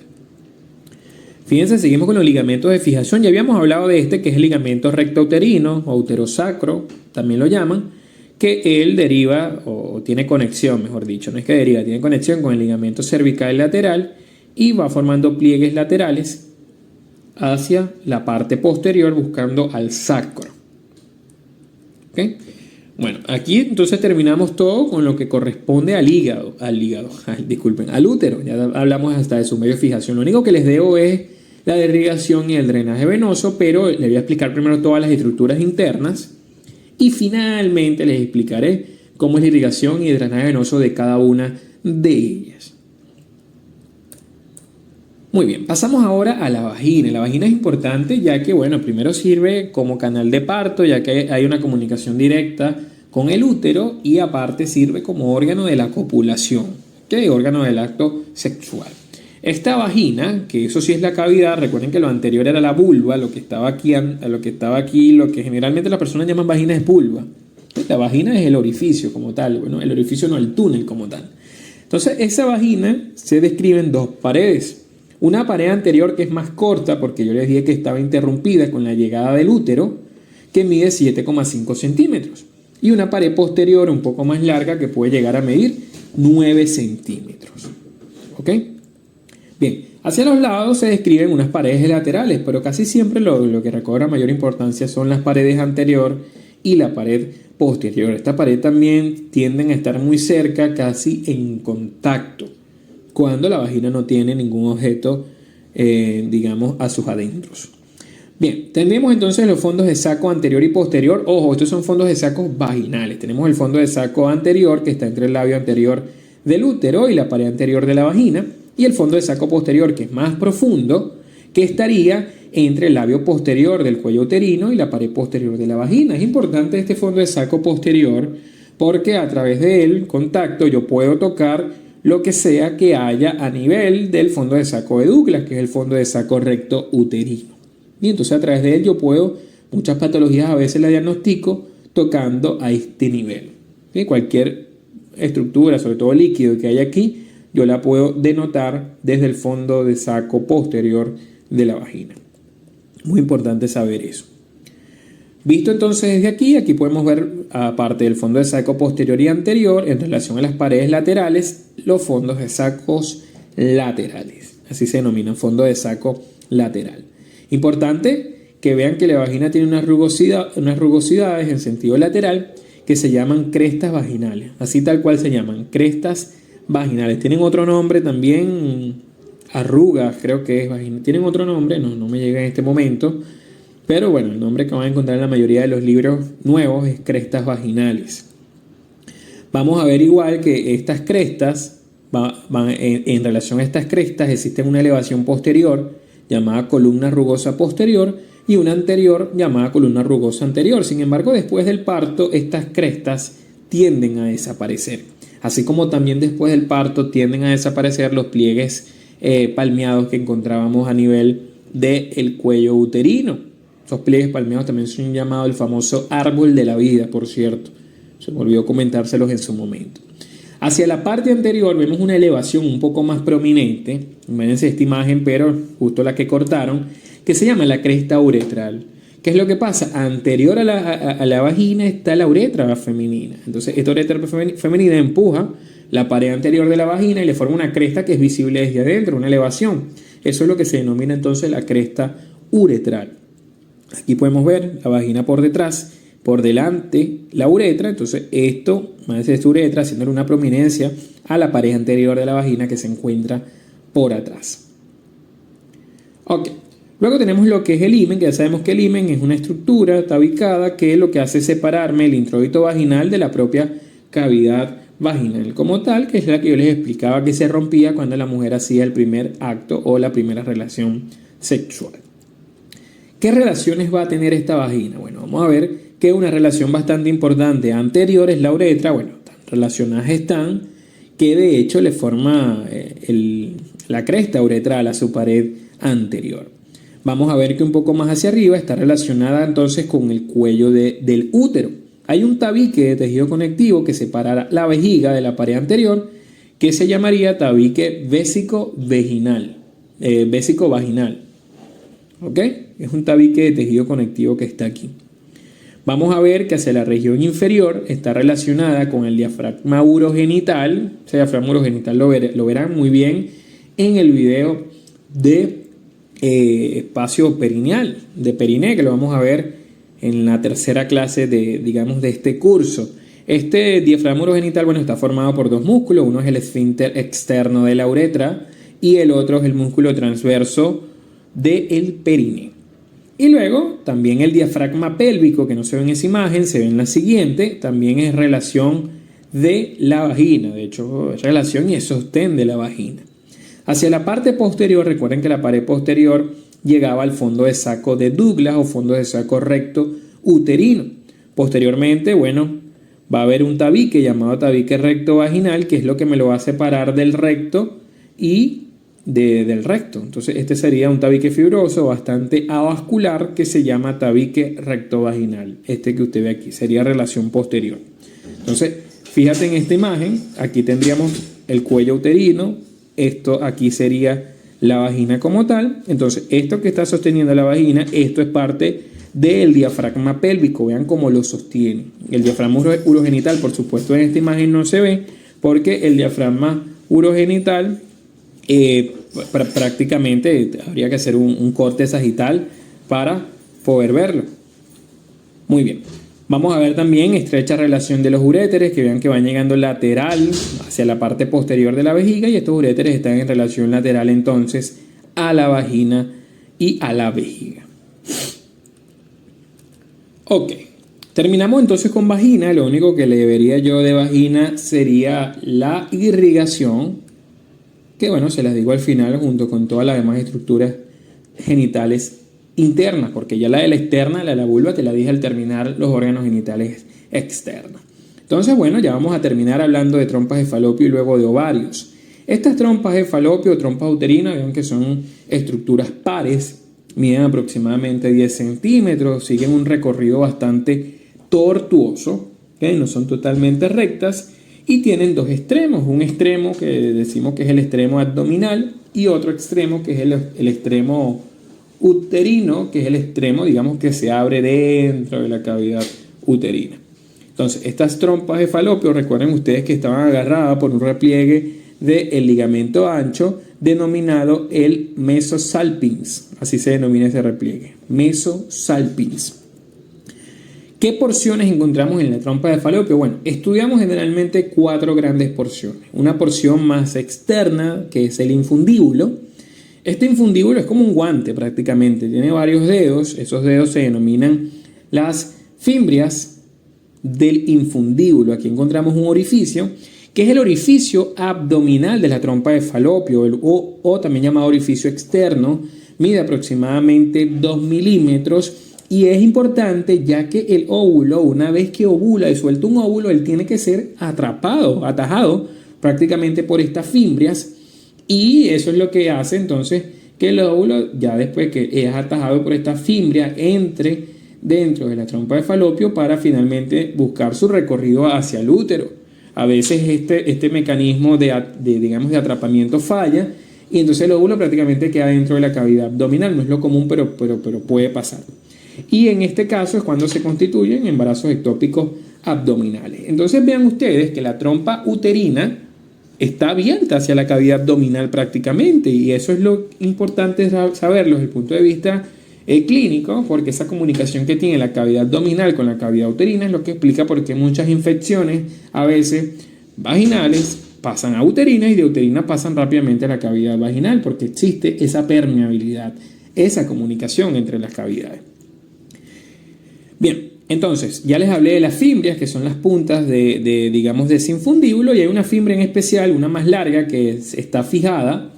Fíjense, seguimos con los ligamentos de fijación. Ya habíamos hablado de este, que es el ligamento rectouterino o uterosacro, también lo llaman, que él deriva o tiene conexión, mejor dicho, no es que deriva, tiene conexión con el ligamento cervical lateral y va formando pliegues laterales hacia la parte posterior buscando al sacro. ¿Okay? Bueno, aquí entonces terminamos todo con lo que corresponde al útero. Ya hablamos hasta de su medio de fijación. Lo único que les debo es la irrigación y el drenaje venoso, pero les voy a explicar primero todas las estructuras internas y finalmente les explicaré cómo es la irrigación y el drenaje venoso de cada una de ellas. Muy bien, pasamos ahora a la vagina. La vagina es importante ya que, bueno, primero sirve como canal de parto, ya que hay una comunicación directa con el útero y aparte sirve como órgano de la copulación, ¿okay? Órgano del acto sexual. Esta vagina, que eso sí es la cavidad, recuerden que lo anterior era la vulva, lo que estaba aquí, lo que generalmente las personas llaman vagina es vulva. La vagina es el orificio como tal, bueno, el orificio no el túnel como tal. Entonces, esa vagina se describe en dos paredes. Una pared anterior que es más corta, porque yo les dije que estaba interrumpida con la llegada del útero, que mide 7,5 centímetros. Y una pared posterior un poco más larga que puede llegar a medir 9 centímetros. ¿Ok? Bien, hacia los lados se describen unas paredes laterales, pero casi siempre lo que recobra mayor importancia son las paredes anterior y la pared posterior. Esta pared también tienden a estar muy cerca, casi en contacto, cuando la vagina no tiene ningún objeto, digamos, a sus adentros. Bien, tenemos entonces los fondos de saco anterior y posterior. Ojo, estos son fondos de saco vaginales. Tenemos el fondo de saco anterior, que está entre el labio anterior del útero y la pared anterior de la vagina, y el fondo de saco posterior, que es más profundo, que estaría entre el labio posterior del cuello uterino y la pared posterior de la vagina. Es importante este fondo de saco posterior porque a través del contacto yo puedo tocar lo que sea que haya a nivel del fondo de saco de Douglas, que es el fondo de saco recto uterino. Y entonces a través de él yo puedo, muchas patologías a veces las diagnostico tocando a este nivel. ¿Sí? Cualquier estructura, sobre todo líquido que hay aquí, yo la puedo denotar desde el fondo de saco posterior de la vagina. Muy importante saber eso. Visto entonces desde aquí podemos ver, aparte del fondo de saco posterior y anterior, en relación a las paredes laterales, los fondos de sacos laterales. Así se denomina fondo de saco lateral. Importante que vean que la vagina tiene unas rugosidades en sentido lateral que se llaman crestas vaginales. Así tal cual se llaman, crestas vaginales. Tienen otro nombre también, arrugas, creo que es vagina. Tienen otro nombre, no me llega en este momento. Pero bueno, el nombre que van a encontrar en la mayoría de los libros nuevos es crestas vaginales. Vamos a ver igual que estas crestas, en relación a estas crestas existe una elevación posterior llamada columna rugosa posterior y una anterior llamada columna rugosa anterior. Sin embargo, después del parto, estas crestas tienden a desaparecer. Así como también después del parto tienden a desaparecer los pliegues palmeados que encontrábamos a nivel del cuello uterino. Esos pliegues palmeados también son llamados el famoso árbol de la vida, por cierto. Se me olvidó comentárselos en su momento. Hacia la parte anterior vemos una elevación un poco más prominente. Imagínense esta imagen, pero justo la que cortaron, que se llama la cresta uretral. ¿Qué es lo que pasa? Anterior a la vagina está la uretra femenina. Entonces, esta uretra femenina empuja la pared anterior de la vagina y le forma una cresta que es visible desde adentro, una elevación. Eso es lo que se denomina entonces la cresta uretral. Aquí podemos ver la vagina por detrás, por delante la uretra. Entonces esto, más de esta uretra, haciéndole una prominencia a la pared anterior de la vagina que se encuentra por atrás. Ok. Luego tenemos lo que es el himen, que ya sabemos que el himen es una estructura tabicada que lo que hace es separarme el introito vaginal de la propia cavidad vaginal como tal, que es la que yo les explicaba que se rompía cuando la mujer hacía el primer acto o la primera relación sexual. ¿Qué relaciones va a tener esta vagina? Bueno, vamos a ver que una relación bastante importante anterior es la uretra. Bueno, tan relacionadas están que de hecho le forma la cresta uretral a su pared anterior. Vamos a ver que un poco más hacia arriba está relacionada entonces con el cuello del útero. Hay un tabique de tejido conectivo que separa la vejiga de la pared anterior que se llamaría tabique vésico-vaginal. ¿Ok? Es un tabique de tejido conectivo que está aquí. Vamos a ver que hacia la región inferior está relacionada con el diafragma urogenital. Ese diafragma urogenital lo verán muy bien en el video de espacio perineal, de periné, que lo vamos a ver en la tercera clase de este curso. Este diafragma urogenital, bueno, está formado por dos músculos. Uno es el esfínter externo de la uretra y el otro es el músculo transverso del periné. Y luego también el diafragma pélvico, que no se ve en esa imagen, se ve en la siguiente, también es relación de la vagina, de hecho es relación y es sostén de la vagina. Hacia la parte posterior, recuerden que la pared posterior llegaba al fondo de saco de Douglas o fondo de saco recto uterino. Posteriormente, bueno, va a haber un tabique llamado tabique recto vaginal, que es lo que me lo va a separar del recto y del recto. Entonces este sería un tabique fibroso bastante avascular que se llama tabique recto vaginal. Este que usted ve aquí sería relación posterior. Entonces fíjate en esta imagen, aquí tendríamos el cuello uterino, esto aquí sería la vagina como tal. Entonces esto que está sosteniendo la vagina, esto es parte del diafragma pélvico. Vean cómo lo sostiene. El diafragma urogenital, por supuesto, en esta imagen no se ve porque el diafragma urogenital prácticamente habría que hacer un corte sagital para poder verlo. Muy bien. Vamos a ver también estrecha relación de los uréteres, que vean que van llegando lateral hacia la parte posterior de la vejiga y estos uréteres están en relación lateral entonces a la vagina y a la vejiga. Ok, terminamos entonces con vagina. Lo único que le vería yo de vagina sería la irrigación, que bueno, se las digo al final junto con todas las demás estructuras genitales internas, porque ya la de la externa, la de la vulva, te la dije al terminar los órganos genitales externos. Entonces, bueno, ya vamos a terminar hablando de trompas de falopio y luego de ovarios. Estas trompas de falopio o trompas uterinas, vean que son estructuras pares, miden aproximadamente 10 centímetros, siguen un recorrido bastante tortuoso, ¿okay? No son totalmente rectas y tienen dos extremos, un extremo que decimos que es el extremo abdominal y otro extremo que es el extremo uterino, que es el extremo, digamos, que se abre dentro de la cavidad uterina. Entonces, estas trompas de falopio, recuerden ustedes que estaban agarradas por un repliegue del ligamento ancho denominado el mesosalpinx, así se denomina ese repliegue, mesosalpinx. ¿Qué porciones encontramos en la trompa de falopio? Bueno, estudiamos generalmente 4 grandes porciones. Una porción más externa, que es el infundíbulo. Este infundíbulo es como un guante prácticamente, tiene varios dedos, esos dedos se denominan las fimbrias del infundíbulo. Aquí encontramos un orificio, que es el orificio abdominal de la trompa de falopio, o también llamado orificio externo, mide aproximadamente 2 milímetros y es importante ya que el óvulo, una vez que ovula y suelta un óvulo, él tiene que ser atajado prácticamente por estas fimbrias y eso es lo que hace entonces que el óvulo, ya después que es atajado por esta fimbria, entre dentro de la trompa de falopio para finalmente buscar su recorrido hacia el útero. A veces este mecanismo de atrapamiento falla y entonces el óvulo prácticamente queda dentro de la cavidad abdominal. No es lo común, pero puede pasar. Y en este caso es cuando se constituyen embarazos ectópicos abdominales. Entonces vean ustedes que la trompa uterina está abierta hacia la cavidad abdominal prácticamente y eso es lo importante saberlo desde el punto de vista clínico, porque esa comunicación que tiene la cavidad abdominal con la cavidad uterina es lo que explica por qué muchas infecciones, a veces vaginales, pasan a uterinas y de uterina pasan rápidamente a la cavidad vaginal, porque existe esa permeabilidad, esa comunicación entre las cavidades. Bien, entonces, ya les hablé de las fimbrias, que son las puntas de ese infundíbulo, y hay una fimbria en especial, una más larga, que está fijada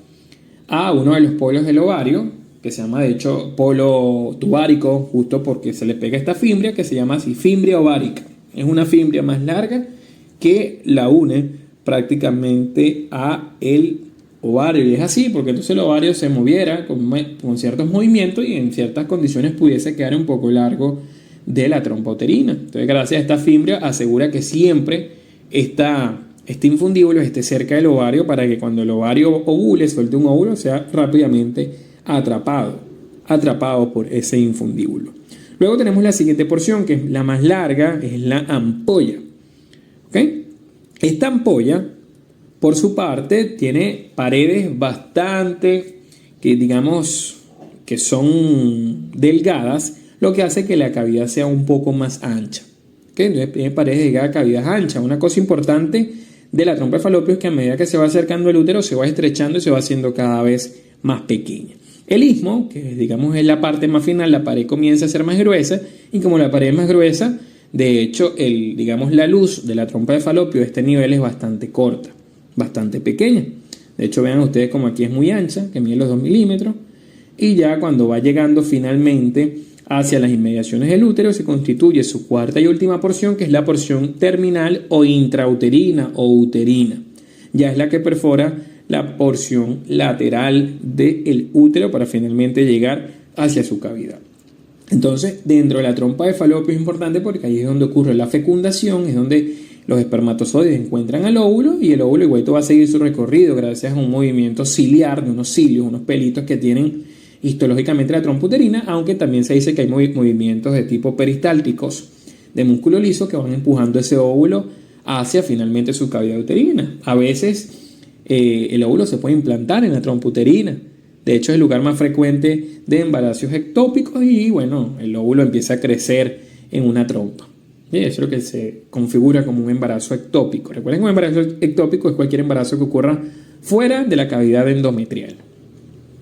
a uno de los polos del ovario, que se llama de hecho polo tubárico, justo porque se le pega esta fimbria, que se llama así, fimbria ovárica. Es una fimbria más larga que la une prácticamente a el ovario, y es así porque entonces el ovario se moviera con ciertos movimientos y en ciertas condiciones pudiese quedar un poco largo de la trompa uterina. Entonces, gracias a esta fimbria asegura que siempre este infundíbulo esté cerca del ovario para que cuando el ovario ovule, suelte un óvulo, sea rápidamente atrapado por ese infundíbulo. Luego tenemos la siguiente porción, que es la más larga, es la ampolla. ¿Okay? Esta ampolla, por su parte, tiene paredes bastante, que son delgadas, lo que hace que la cavidad sea un poco más ancha. ¿Okay? Entonces tiene paredes delgadas, cavidad ancha. Una cosa importante de la trompa de falopio es que a medida que se va acercando el útero, se va estrechando y se va haciendo cada vez más pequeña. El istmo, que es la parte más final, la pared comienza a ser más gruesa y como la pared es más gruesa, de hecho, la luz de la trompa de falopio a este nivel es bastante corta, bastante pequeña. De hecho, vean ustedes como aquí es muy ancha, que mide los 2 milímetros, y ya cuando va llegando finalmente hacia las inmediaciones del útero se constituye su cuarta y última porción, que es la porción terminal o intrauterina o uterina. Ya es la que perfora la porción lateral del útero para finalmente llegar hacia su cavidad. Entonces, dentro de la trompa de falopio es importante porque ahí es donde ocurre la fecundación, es donde los espermatozoides encuentran al óvulo y el óvulo igual va a seguir su recorrido gracias a un movimiento ciliar de unos cilios, unos pelitos que tienen histológicamente la trompa uterina, aunque también se dice que hay movimientos de tipo peristálticos de músculo liso que van empujando ese óvulo hacia finalmente su cavidad uterina. A veces el óvulo se puede implantar en la trompa uterina. De hecho, es el lugar más frecuente de embarazos ectópicos y bueno, el óvulo empieza a crecer en una trompa. Y eso es lo que se configura como un embarazo ectópico. Recuerden que un embarazo ectópico es cualquier embarazo que ocurra fuera de la cavidad endometrial.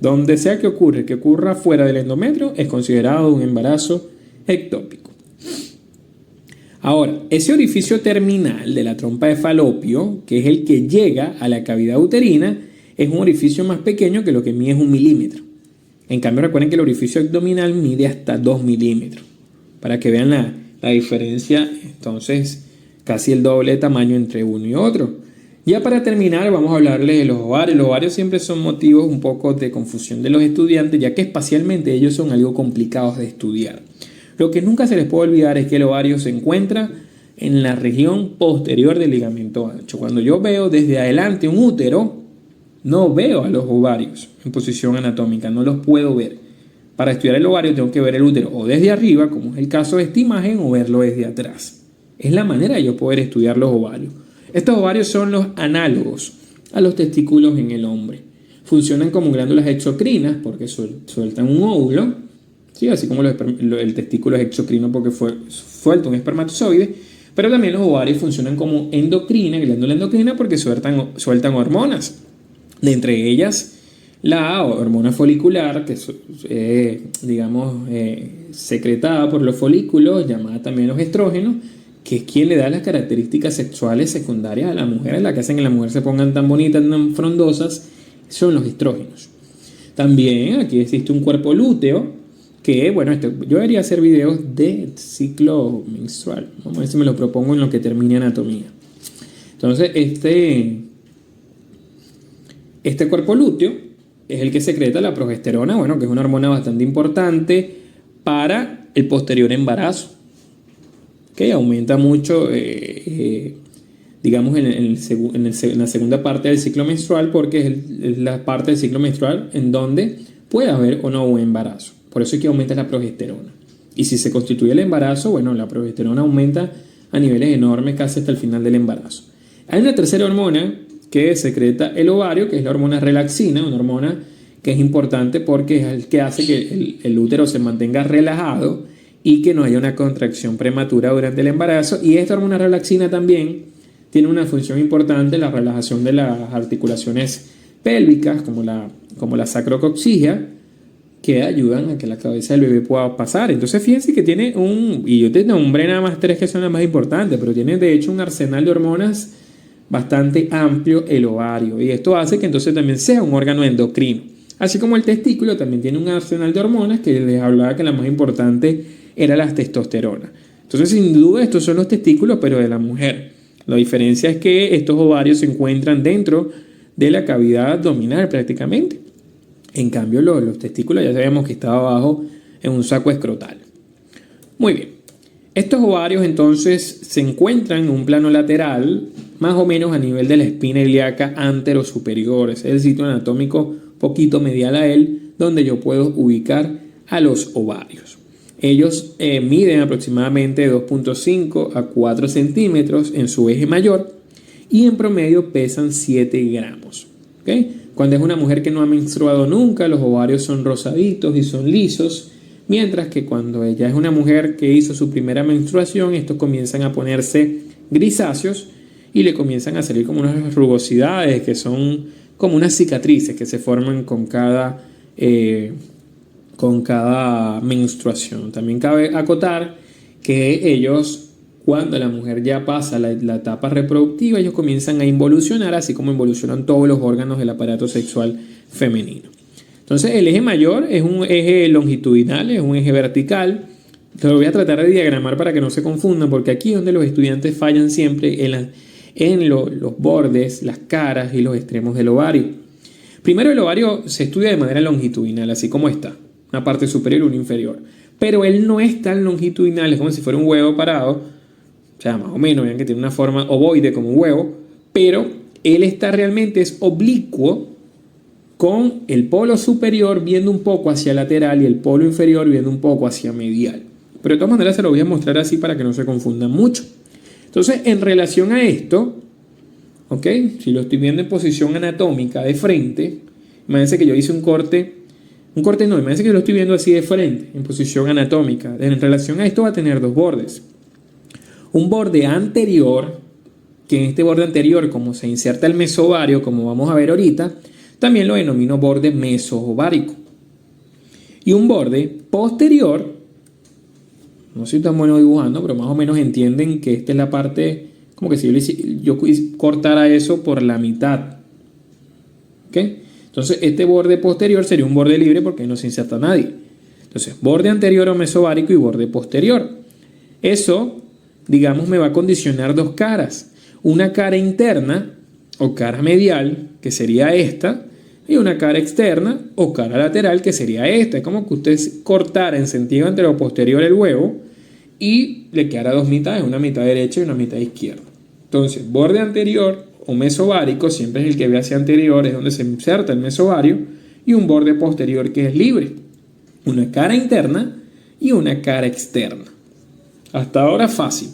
Donde sea que ocurra fuera del endometrio, es considerado un embarazo ectópico. Ahora, ese orificio terminal de la trompa de falopio, que es el que llega a la cavidad uterina, es un orificio más pequeño que lo que mide es 1 milímetro. En cambio, recuerden que el orificio abdominal mide hasta 2 milímetros. Para que vean la diferencia, entonces, casi el doble de tamaño entre uno y otro. Ya para terminar, vamos a hablarles de los ovarios. Los ovarios siempre son motivos un poco de confusión de los estudiantes, ya que espacialmente ellos son algo complicados de estudiar. Lo que nunca se les puede olvidar es que el ovario se encuentra en la región posterior del ligamento ancho. Cuando yo veo desde adelante un útero, no veo a los ovarios en posición anatómica, no los puedo ver. Para estudiar el ovario tengo que ver el útero o desde arriba, como es el caso de esta imagen, o verlo desde atrás. Es la manera de yo poder estudiar los ovarios. Estos ovarios son los análogos a los testículos en el hombre. Funcionan como glándulas exocrinas porque sueltan un óvulo, ¿sí? Así como el testículo es exocrino porque suelta un espermatozoide, pero también los ovarios funcionan como glándula endocrina porque sueltan hormonas. De entre ellas, la hormona folicular, que es, secretada por los folículos, llamada también los estrógenos, que es quien le da las características sexuales secundarias a la mujer, la que hacen que la mujer se pongan tan bonitas, tan frondosas, son los estrógenos. También aquí existe un cuerpo lúteo, que yo debería hacer videos de ciclo menstrual. Vamos a ver si me lo propongo en lo que termine anatomía. Entonces, este cuerpo lúteo es el que secreta la progesterona, que es una hormona bastante importante para el posterior embarazo, que aumenta mucho, en la segunda parte del ciclo menstrual, porque es la parte del ciclo menstrual en donde puede haber o no un embarazo. Por eso es que aumenta la progesterona. Y si se constituye el embarazo, la progesterona aumenta a niveles enormes casi hasta el final del embarazo. Hay una tercera hormona que secreta el ovario, que es la hormona relaxina, una hormona que es importante porque es el que hace que el útero se mantenga relajado y que no haya una contracción prematura durante el embarazo. Y esta hormona relaxina también tiene una función importante en la relajación de las articulaciones pélvicas, como la sacrococcígea, que ayudan a que la cabeza del bebé pueda pasar. Entonces fíjense que tiene y yo te nombré nada más 3 que son las más importantes, pero tiene de hecho un arsenal de hormonas bastante amplio el ovario, y esto hace que entonces también sea un órgano endocrino. Así como el testículo también tiene un arsenal de hormonas, que les hablaba que la más importante era la testosterona. Entonces, sin duda, estos son los testículos, pero de la mujer. La diferencia es que estos ovarios se encuentran dentro de la cavidad abdominal prácticamente. En cambio, los testículos ya sabemos que están abajo en un saco escrotal. Muy bien. Estos ovarios entonces se encuentran en un plano lateral, más o menos a nivel de la espina ilíaca antero-superior. Es el sitio anatómico poquito medial a él, donde yo puedo ubicar a los ovarios. Ellos miden aproximadamente 2.5 a 4 centímetros en su eje mayor y en promedio pesan 7 gramos. ¿Okay? Cuando es una mujer que no ha menstruado nunca, los ovarios son rosaditos y son lisos, mientras que cuando ella es una mujer que hizo su primera menstruación, estos comienzan a ponerse grisáceos y le comienzan a salir como unas rugosidades que son como unas cicatrices que se forman con cada menstruación. También cabe acotar que ellos, cuando la mujer ya pasa la etapa reproductiva, ellos comienzan a involucionar, así como involucionan todos los órganos del aparato sexual femenino. Entonces, el eje mayor es un eje longitudinal, es un eje vertical. Lo voy a tratar de diagramar para que no se confundan, porque aquí es donde los estudiantes fallan siempre en los bordes, las caras y los extremos del ovario. Primero, el ovario se estudia de manera longitudinal, así como está, una parte superior y una inferior. Pero él no es tan longitudinal, es como si fuera un huevo parado, o sea, más o menos, vean que tiene una forma ovoide como un huevo, pero él está realmente es oblicuo, con el polo superior viendo un poco hacia lateral y el polo inferior viendo un poco hacia medial. Pero de todas maneras se lo voy a mostrar así para que no se confundan mucho. Entonces, en relación a esto, ¿ok? Si lo estoy viendo en posición anatómica de frente, imagínense que yo hice imagínense que yo lo estoy viendo así de frente, en posición anatómica. En relación a esto va a tener 2 bordes. Un borde anterior, que en este borde anterior, como se inserta el mesovario, como vamos a ver ahorita, también lo denomino borde mesoovárico. Y un borde posterior, no soy tan bueno dibujando, pero más o menos entienden que esta es la parte, como que si yo cortara eso por la mitad. ¿Ok? Entonces, este borde posterior sería un borde libre porque no se inserta nadie. Entonces, borde anterior o mesovárico y borde posterior. Eso, digamos, me va a condicionar dos caras. Una cara interna o cara medial, que sería esta, y una cara externa o cara lateral, que sería esta. Es como que usted cortara en sentido anterior o posterior el huevo y le quedara dos mitades, una mitad derecha y una mitad izquierda. Entonces, borde anterior o mesovárico, siempre es el que ve hacia anterior, es donde se inserta el mesovario, y un borde posterior que es libre. Una cara interna y una cara externa. Hasta ahora fácil.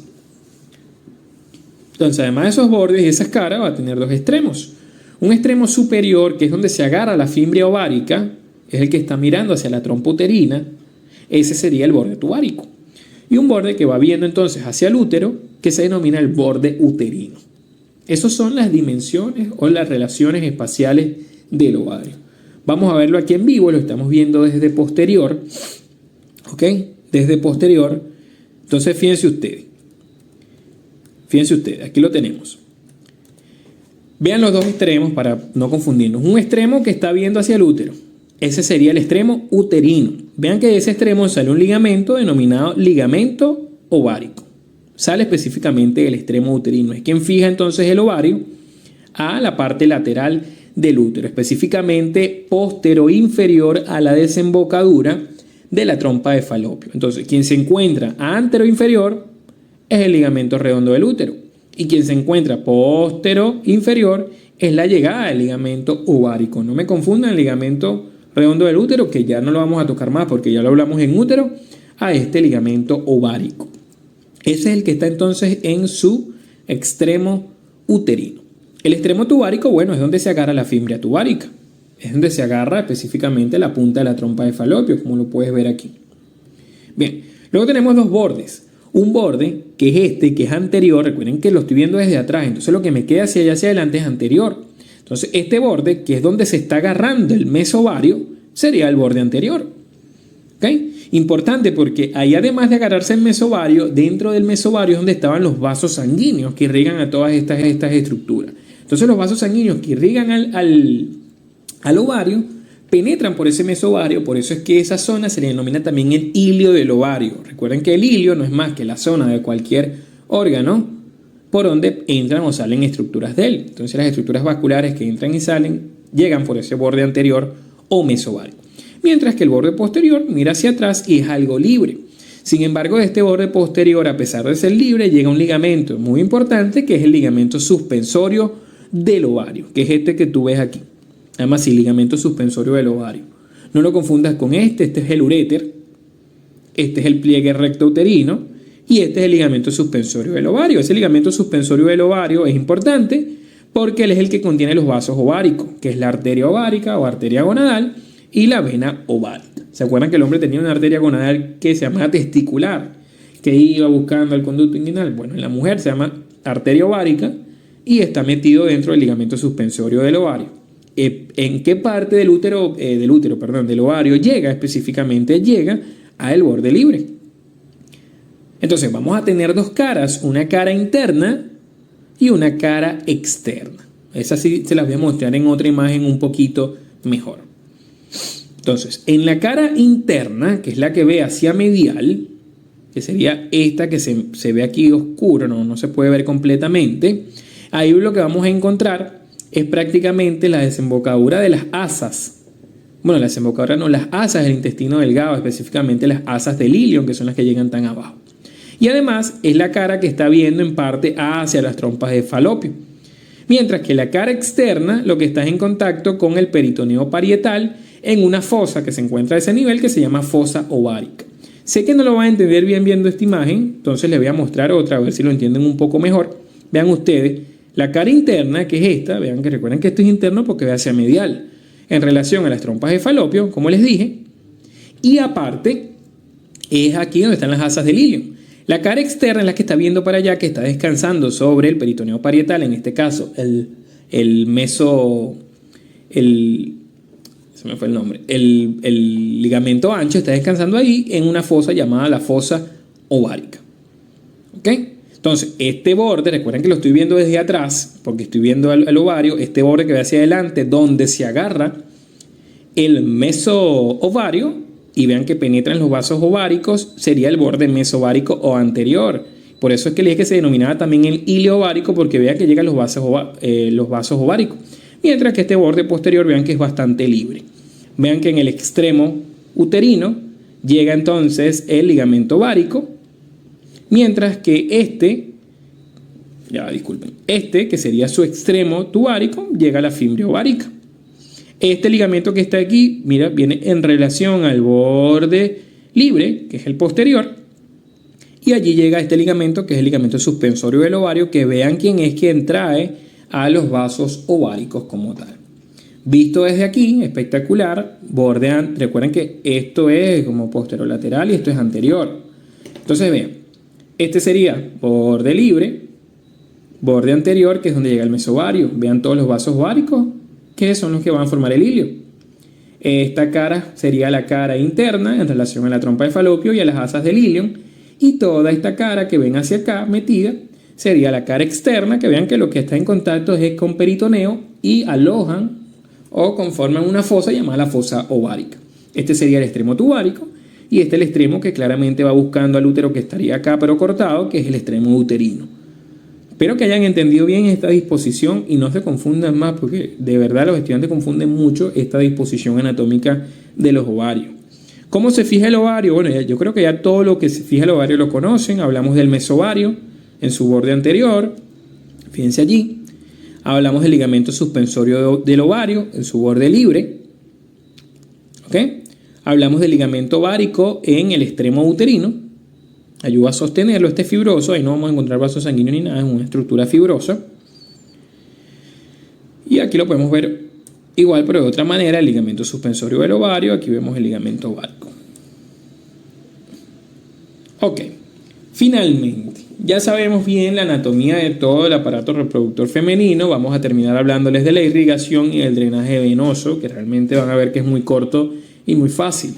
Entonces, además de esos bordes y esas caras, va a tener dos extremos. Un extremo superior, que es donde se agarra la fimbria ovárica, es el que está mirando hacia la trompa uterina. Ese sería el borde tubárico. Y un borde que va viendo entonces hacia el útero, que se denomina el borde uterino. Esas son las dimensiones o las relaciones espaciales del ovario. Vamos a verlo aquí en vivo, lo estamos viendo desde posterior. ¿Ok? Desde posterior. Entonces, fíjense ustedes, aquí lo tenemos. Vean los dos extremos para no confundirnos. Un extremo que está viendo hacia el útero. Ese sería el extremo uterino. Vean que de ese extremo sale un ligamento denominado ligamento ovárico. Sale específicamente del extremo uterino. Es quien fija entonces el ovario a la parte lateral del útero, específicamente postero-inferior a la desembocadura de la trompa de falopio. Entonces, quien se encuentra antero-inferior es el ligamento redondo del útero. Y quien se encuentra postero-inferior es la llegada del ligamento ovárico. No me confundan el ligamento redondo del útero, que ya no lo vamos a tocar más porque ya lo hablamos en útero, a este ligamento ovárico. Ese es el que está entonces en su extremo uterino. El extremo tubárico, bueno, es donde se agarra la fimbria tubárica. Es donde se agarra específicamente la punta de la trompa de falopio, como lo puedes ver aquí. Bien, luego tenemos dos bordes. Un borde, que es este, que es anterior. Recuerden que lo estoy viendo desde atrás, entonces lo que me queda hacia allá hacia adelante es anterior. Entonces, este borde, que es donde se está agarrando el mesovario, sería el borde anterior. ¿Ok? Importante porque ahí, además de agarrarse el mesovario, dentro del mesovario es donde estaban los vasos sanguíneos que irrigan a todas estas estructuras. Entonces, los vasos sanguíneos que irrigan al ovario penetran por ese mesovario, por eso es que esa zona se le denomina también el hilio del ovario. Recuerden que el hilio no es más que la zona de cualquier órgano por donde entran o salen estructuras de él. Entonces, las estructuras vasculares que entran y salen llegan por ese borde anterior o mesovario. Mientras que el borde posterior mira hacia atrás y es algo libre. Sin embargo, de este borde posterior, a pesar de ser libre, llega un ligamento muy importante, que es el ligamento suspensorio del ovario, que es este que tú ves aquí. Además, sí, ligamento suspensorio del ovario. No lo confundas con este es el uréter, este es el pliegue recto uterino y este es el ligamento suspensorio del ovario. Ese ligamento suspensorio del ovario es importante porque él es el que contiene los vasos ováricos, que es la arteria ovárica o arteria gonadal y la vena ovárica. ¿Se acuerdan que el hombre tenía una arteria gonadal que se llama testicular, que iba buscando el conducto inguinal? Bueno, en la mujer se llama arteria ovárica y está metido dentro del ligamento suspensorio del ovario. ¿En qué parte del ovario llega específicamente? Llega al borde libre. Entonces vamos a tener dos caras, una cara interna y una cara externa. Esas sí se las voy a mostrar en otra imagen un poquito mejor. Entonces, en la cara interna, que es la que ve hacia medial, que sería esta que se ve aquí oscuro, no se puede ver completamente, ahí lo que vamos a encontrar es prácticamente la desembocadura de las asas. Bueno, la desembocadura no, las asas del intestino delgado, específicamente las asas del ilion, que son las que llegan tan abajo. Y además es la cara que está viendo en parte hacia las trompas de falopio. Mientras que la cara externa lo que está es en contacto con el peritoneo parietal en una fosa que se encuentra a ese nivel, que se llama fosa ovárica. Sé que no lo van a entender bien viendo esta imagen, entonces les voy a mostrar otra, a ver si lo entienden un poco mejor. Vean ustedes, la cara interna, que es esta, vean que recuerden que esto es interno porque ve hacia medial, en relación a las trompas de falopio, como les dije, y aparte es aquí donde están las asas del ilion. La cara externa es la que está viendo para allá, que está descansando sobre el peritoneo parietal, en este caso el ligamento ancho está descansando ahí en una fosa llamada la fosa ovárica. ¿Ok? Entonces, este borde, recuerden que lo estoy viendo desde atrás, porque estoy viendo el ovario, este borde que ve hacia adelante, donde se agarra El mesoovario, y vean que penetra en los vasos ováricos, sería el borde mesovárico o anterior. Por eso es que le dije que se denominaba también el hilo ovárico, porque vean que llegan los vasos ováricos. Mientras que este borde posterior, vean que es bastante libre. Vean que en el extremo uterino llega entonces el ligamento ovárico, mientras que este, que sería su extremo tubario, llega a la fimbria ovárica. Este ligamento que está aquí, mira, viene en relación al borde libre, que es el posterior, y allí llega este ligamento, que es el ligamento suspensorio del ovario, que vean quién es quien trae a los vasos ováricos como tal. Visto desde aquí, espectacular, recuerden que esto es como posterolateral y esto es anterior. Entonces vean, este sería borde libre, borde anterior, que es donde llega el mesovario. Vean todos los vasos ováricos, que son los que van a formar el hilio. Esta cara sería la cara interna en relación a la trompa de falopio y a las asas del ilion. Y toda esta cara que ven hacia acá metida sería la cara externa, que vean que lo que está en contacto es con peritoneo y alojan o conforman una fosa llamada la fosa ovárica. Este sería el extremo tubárico y este es el extremo que claramente va buscando al útero, que estaría acá pero cortado, que es el extremo uterino. Espero que hayan entendido bien esta disposición y no se confundan más, porque de verdad los estudiantes confunden mucho esta disposición anatómica de los ovarios. ¿Cómo se fija el ovario? Bueno, yo creo que ya todo lo que se fija el ovario lo conocen. Hablamos del mesovario en su borde anterior. Fíjense allí. Hablamos del ligamento suspensorio del ovario en su borde libre. ¿Ok? Hablamos del ligamento ovárico en el extremo uterino. Ayuda a sostenerlo, este es fibroso. Ahí no vamos a encontrar vasos sanguíneos ni nada, es una estructura fibrosa. Y aquí lo podemos ver igual, pero de otra manera, el ligamento suspensorio del ovario. Aquí vemos el ligamento ovárico. Ok, finalmente, ya sabemos bien la anatomía de todo el aparato reproductor femenino. Vamos a terminar hablándoles de la irrigación y el drenaje venoso, que realmente van a ver que es muy corto y muy fácil.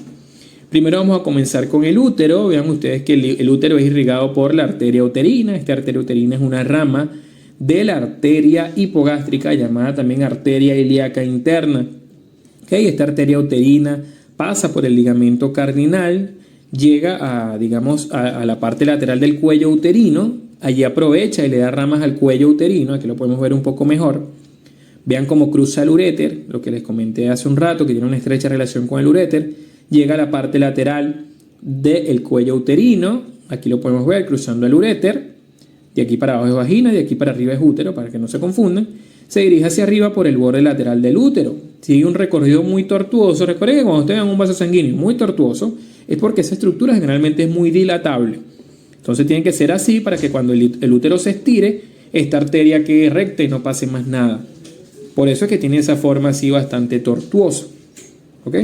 Primero vamos a comenzar con el útero. Vean ustedes que el útero es irrigado por la arteria uterina. Esta arteria uterina es una rama de la arteria hipogástrica, llamada también arteria ilíaca interna. ¿Okay? Esta arteria uterina pasa por el ligamento cardinal, llega a la parte lateral del cuello uterino, allí aprovecha y le da ramas al cuello uterino. Aquí lo podemos ver un poco mejor. Vean cómo cruza el uréter, lo que les comenté hace un rato, que tiene una estrecha relación con el uréter. Llega a la parte lateral del cuello uterino, aquí lo podemos ver cruzando el uréter. De aquí para abajo es vagina, de aquí para arriba es útero, para que no se confundan. Se dirige hacia arriba por el borde lateral del útero. Sigue un recorrido muy tortuoso. Recuerden que cuando ustedes vean un vaso sanguíneo muy tortuoso, es porque esa estructura generalmente es muy dilatable. Entonces tiene que ser así para que cuando el útero se estire, esta arteria quede recta y no pase más nada. Por eso es que tiene esa forma así bastante tortuosa. ¿Ok?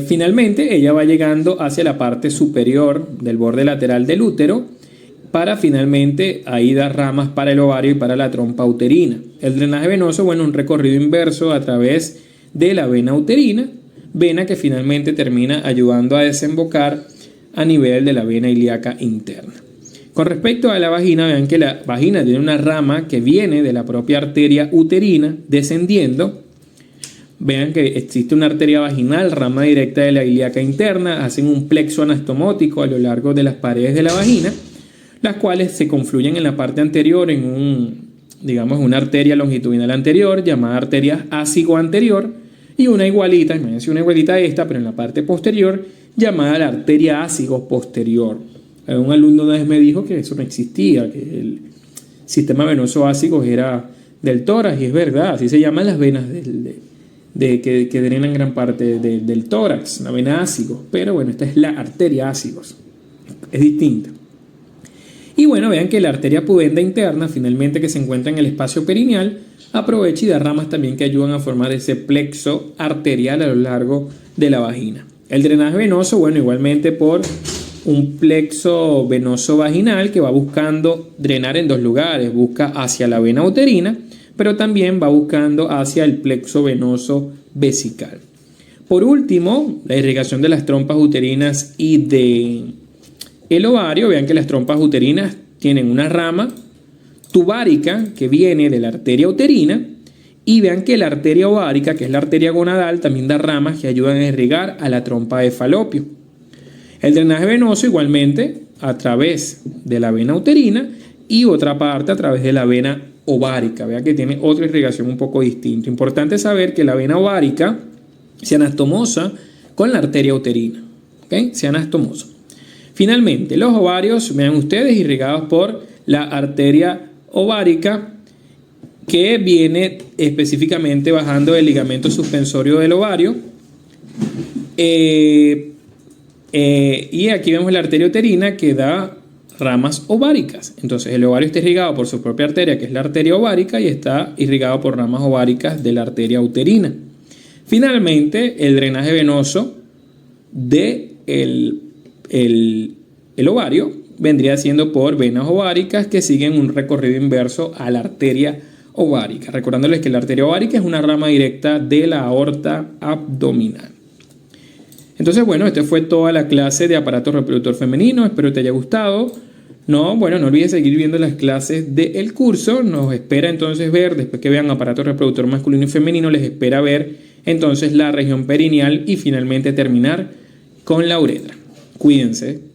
Finalmente, ella va llegando hacia la parte superior del borde lateral del útero, para finalmente ahí dar ramas para el ovario y para la trompa uterina. El drenaje venoso, bueno, un recorrido inverso a través de la vena uterina, vena que finalmente termina ayudando a desembocar a nivel de la vena ilíaca interna. Con respecto a la vagina, vean que la vagina tiene una rama que viene de la propia arteria uterina descendiendo. Vean que existe una arteria vaginal, rama directa de la ilíaca interna, hacen un plexo anastomótico a lo largo de las paredes de la vagina, las cuales se confluyen en la parte anterior en una arteria longitudinal anterior llamada arteria ácigo anterior, y una igualita, imagínense una igualita a esta, pero en la parte posterior, llamada la arteria ácigo posterior. Un alumno una vez me dijo que eso no existía, que el sistema venoso ácigo era del tórax, y es verdad, así se llaman las venas que drenan gran parte del tórax, la vena ácigo, pero bueno, esta es la arteria ácigos, es distinta. Y bueno, vean que la arteria pudenda interna, finalmente, que se encuentra en el espacio perineal, aprovecha y da ramas también que ayudan a formar ese plexo arterial a lo largo de la vagina. El drenaje venoso, bueno, igualmente por un plexo venoso vaginal que va buscando drenar en dos lugares, busca hacia la vena uterina, pero también va buscando hacia el plexo venoso vesical. Por último, la irrigación de las trompas uterinas y del ovario. Vean que las trompas uterinas tienen una rama tubárica que viene de la arteria uterina Y vean que la arteria ovárica, que es la arteria gonadal, también da ramas que ayudan a irrigar a la trompa de Falopio. El drenaje venoso igualmente a través de la vena uterina y otra parte a través de la vena ovárica. Vean que tiene otra irrigación un poco distinta. Importante saber que la vena ovárica se anastomosa con la arteria uterina. ¿Okay? Se anastomosa. Finalmente, los ovarios, vean ustedes, irrigados por la arteria ovárica que viene específicamente bajando el ligamento suspensorio del ovario. Y aquí vemos la arteria uterina que da ramas ováricas. Entonces el ovario está irrigado por su propia arteria, que es la arteria ovárica, y está irrigado por ramas ováricas de la arteria uterina. Finalmente, el drenaje venoso de el ovario vendría siendo por venas ováricas que siguen un recorrido inverso a la arteria ovárica. Recordándoles que la arteria ovárica es una rama directa de la aorta abdominal. Entonces, bueno, esta fue toda la clase de aparato reproductor femenino. Espero te haya gustado. No olvides seguir viendo las clases del curso. Nos espera entonces ver, después que vean aparato reproductor masculino y femenino, les espera ver entonces la región perineal y finalmente terminar con la uretra. Cuídense.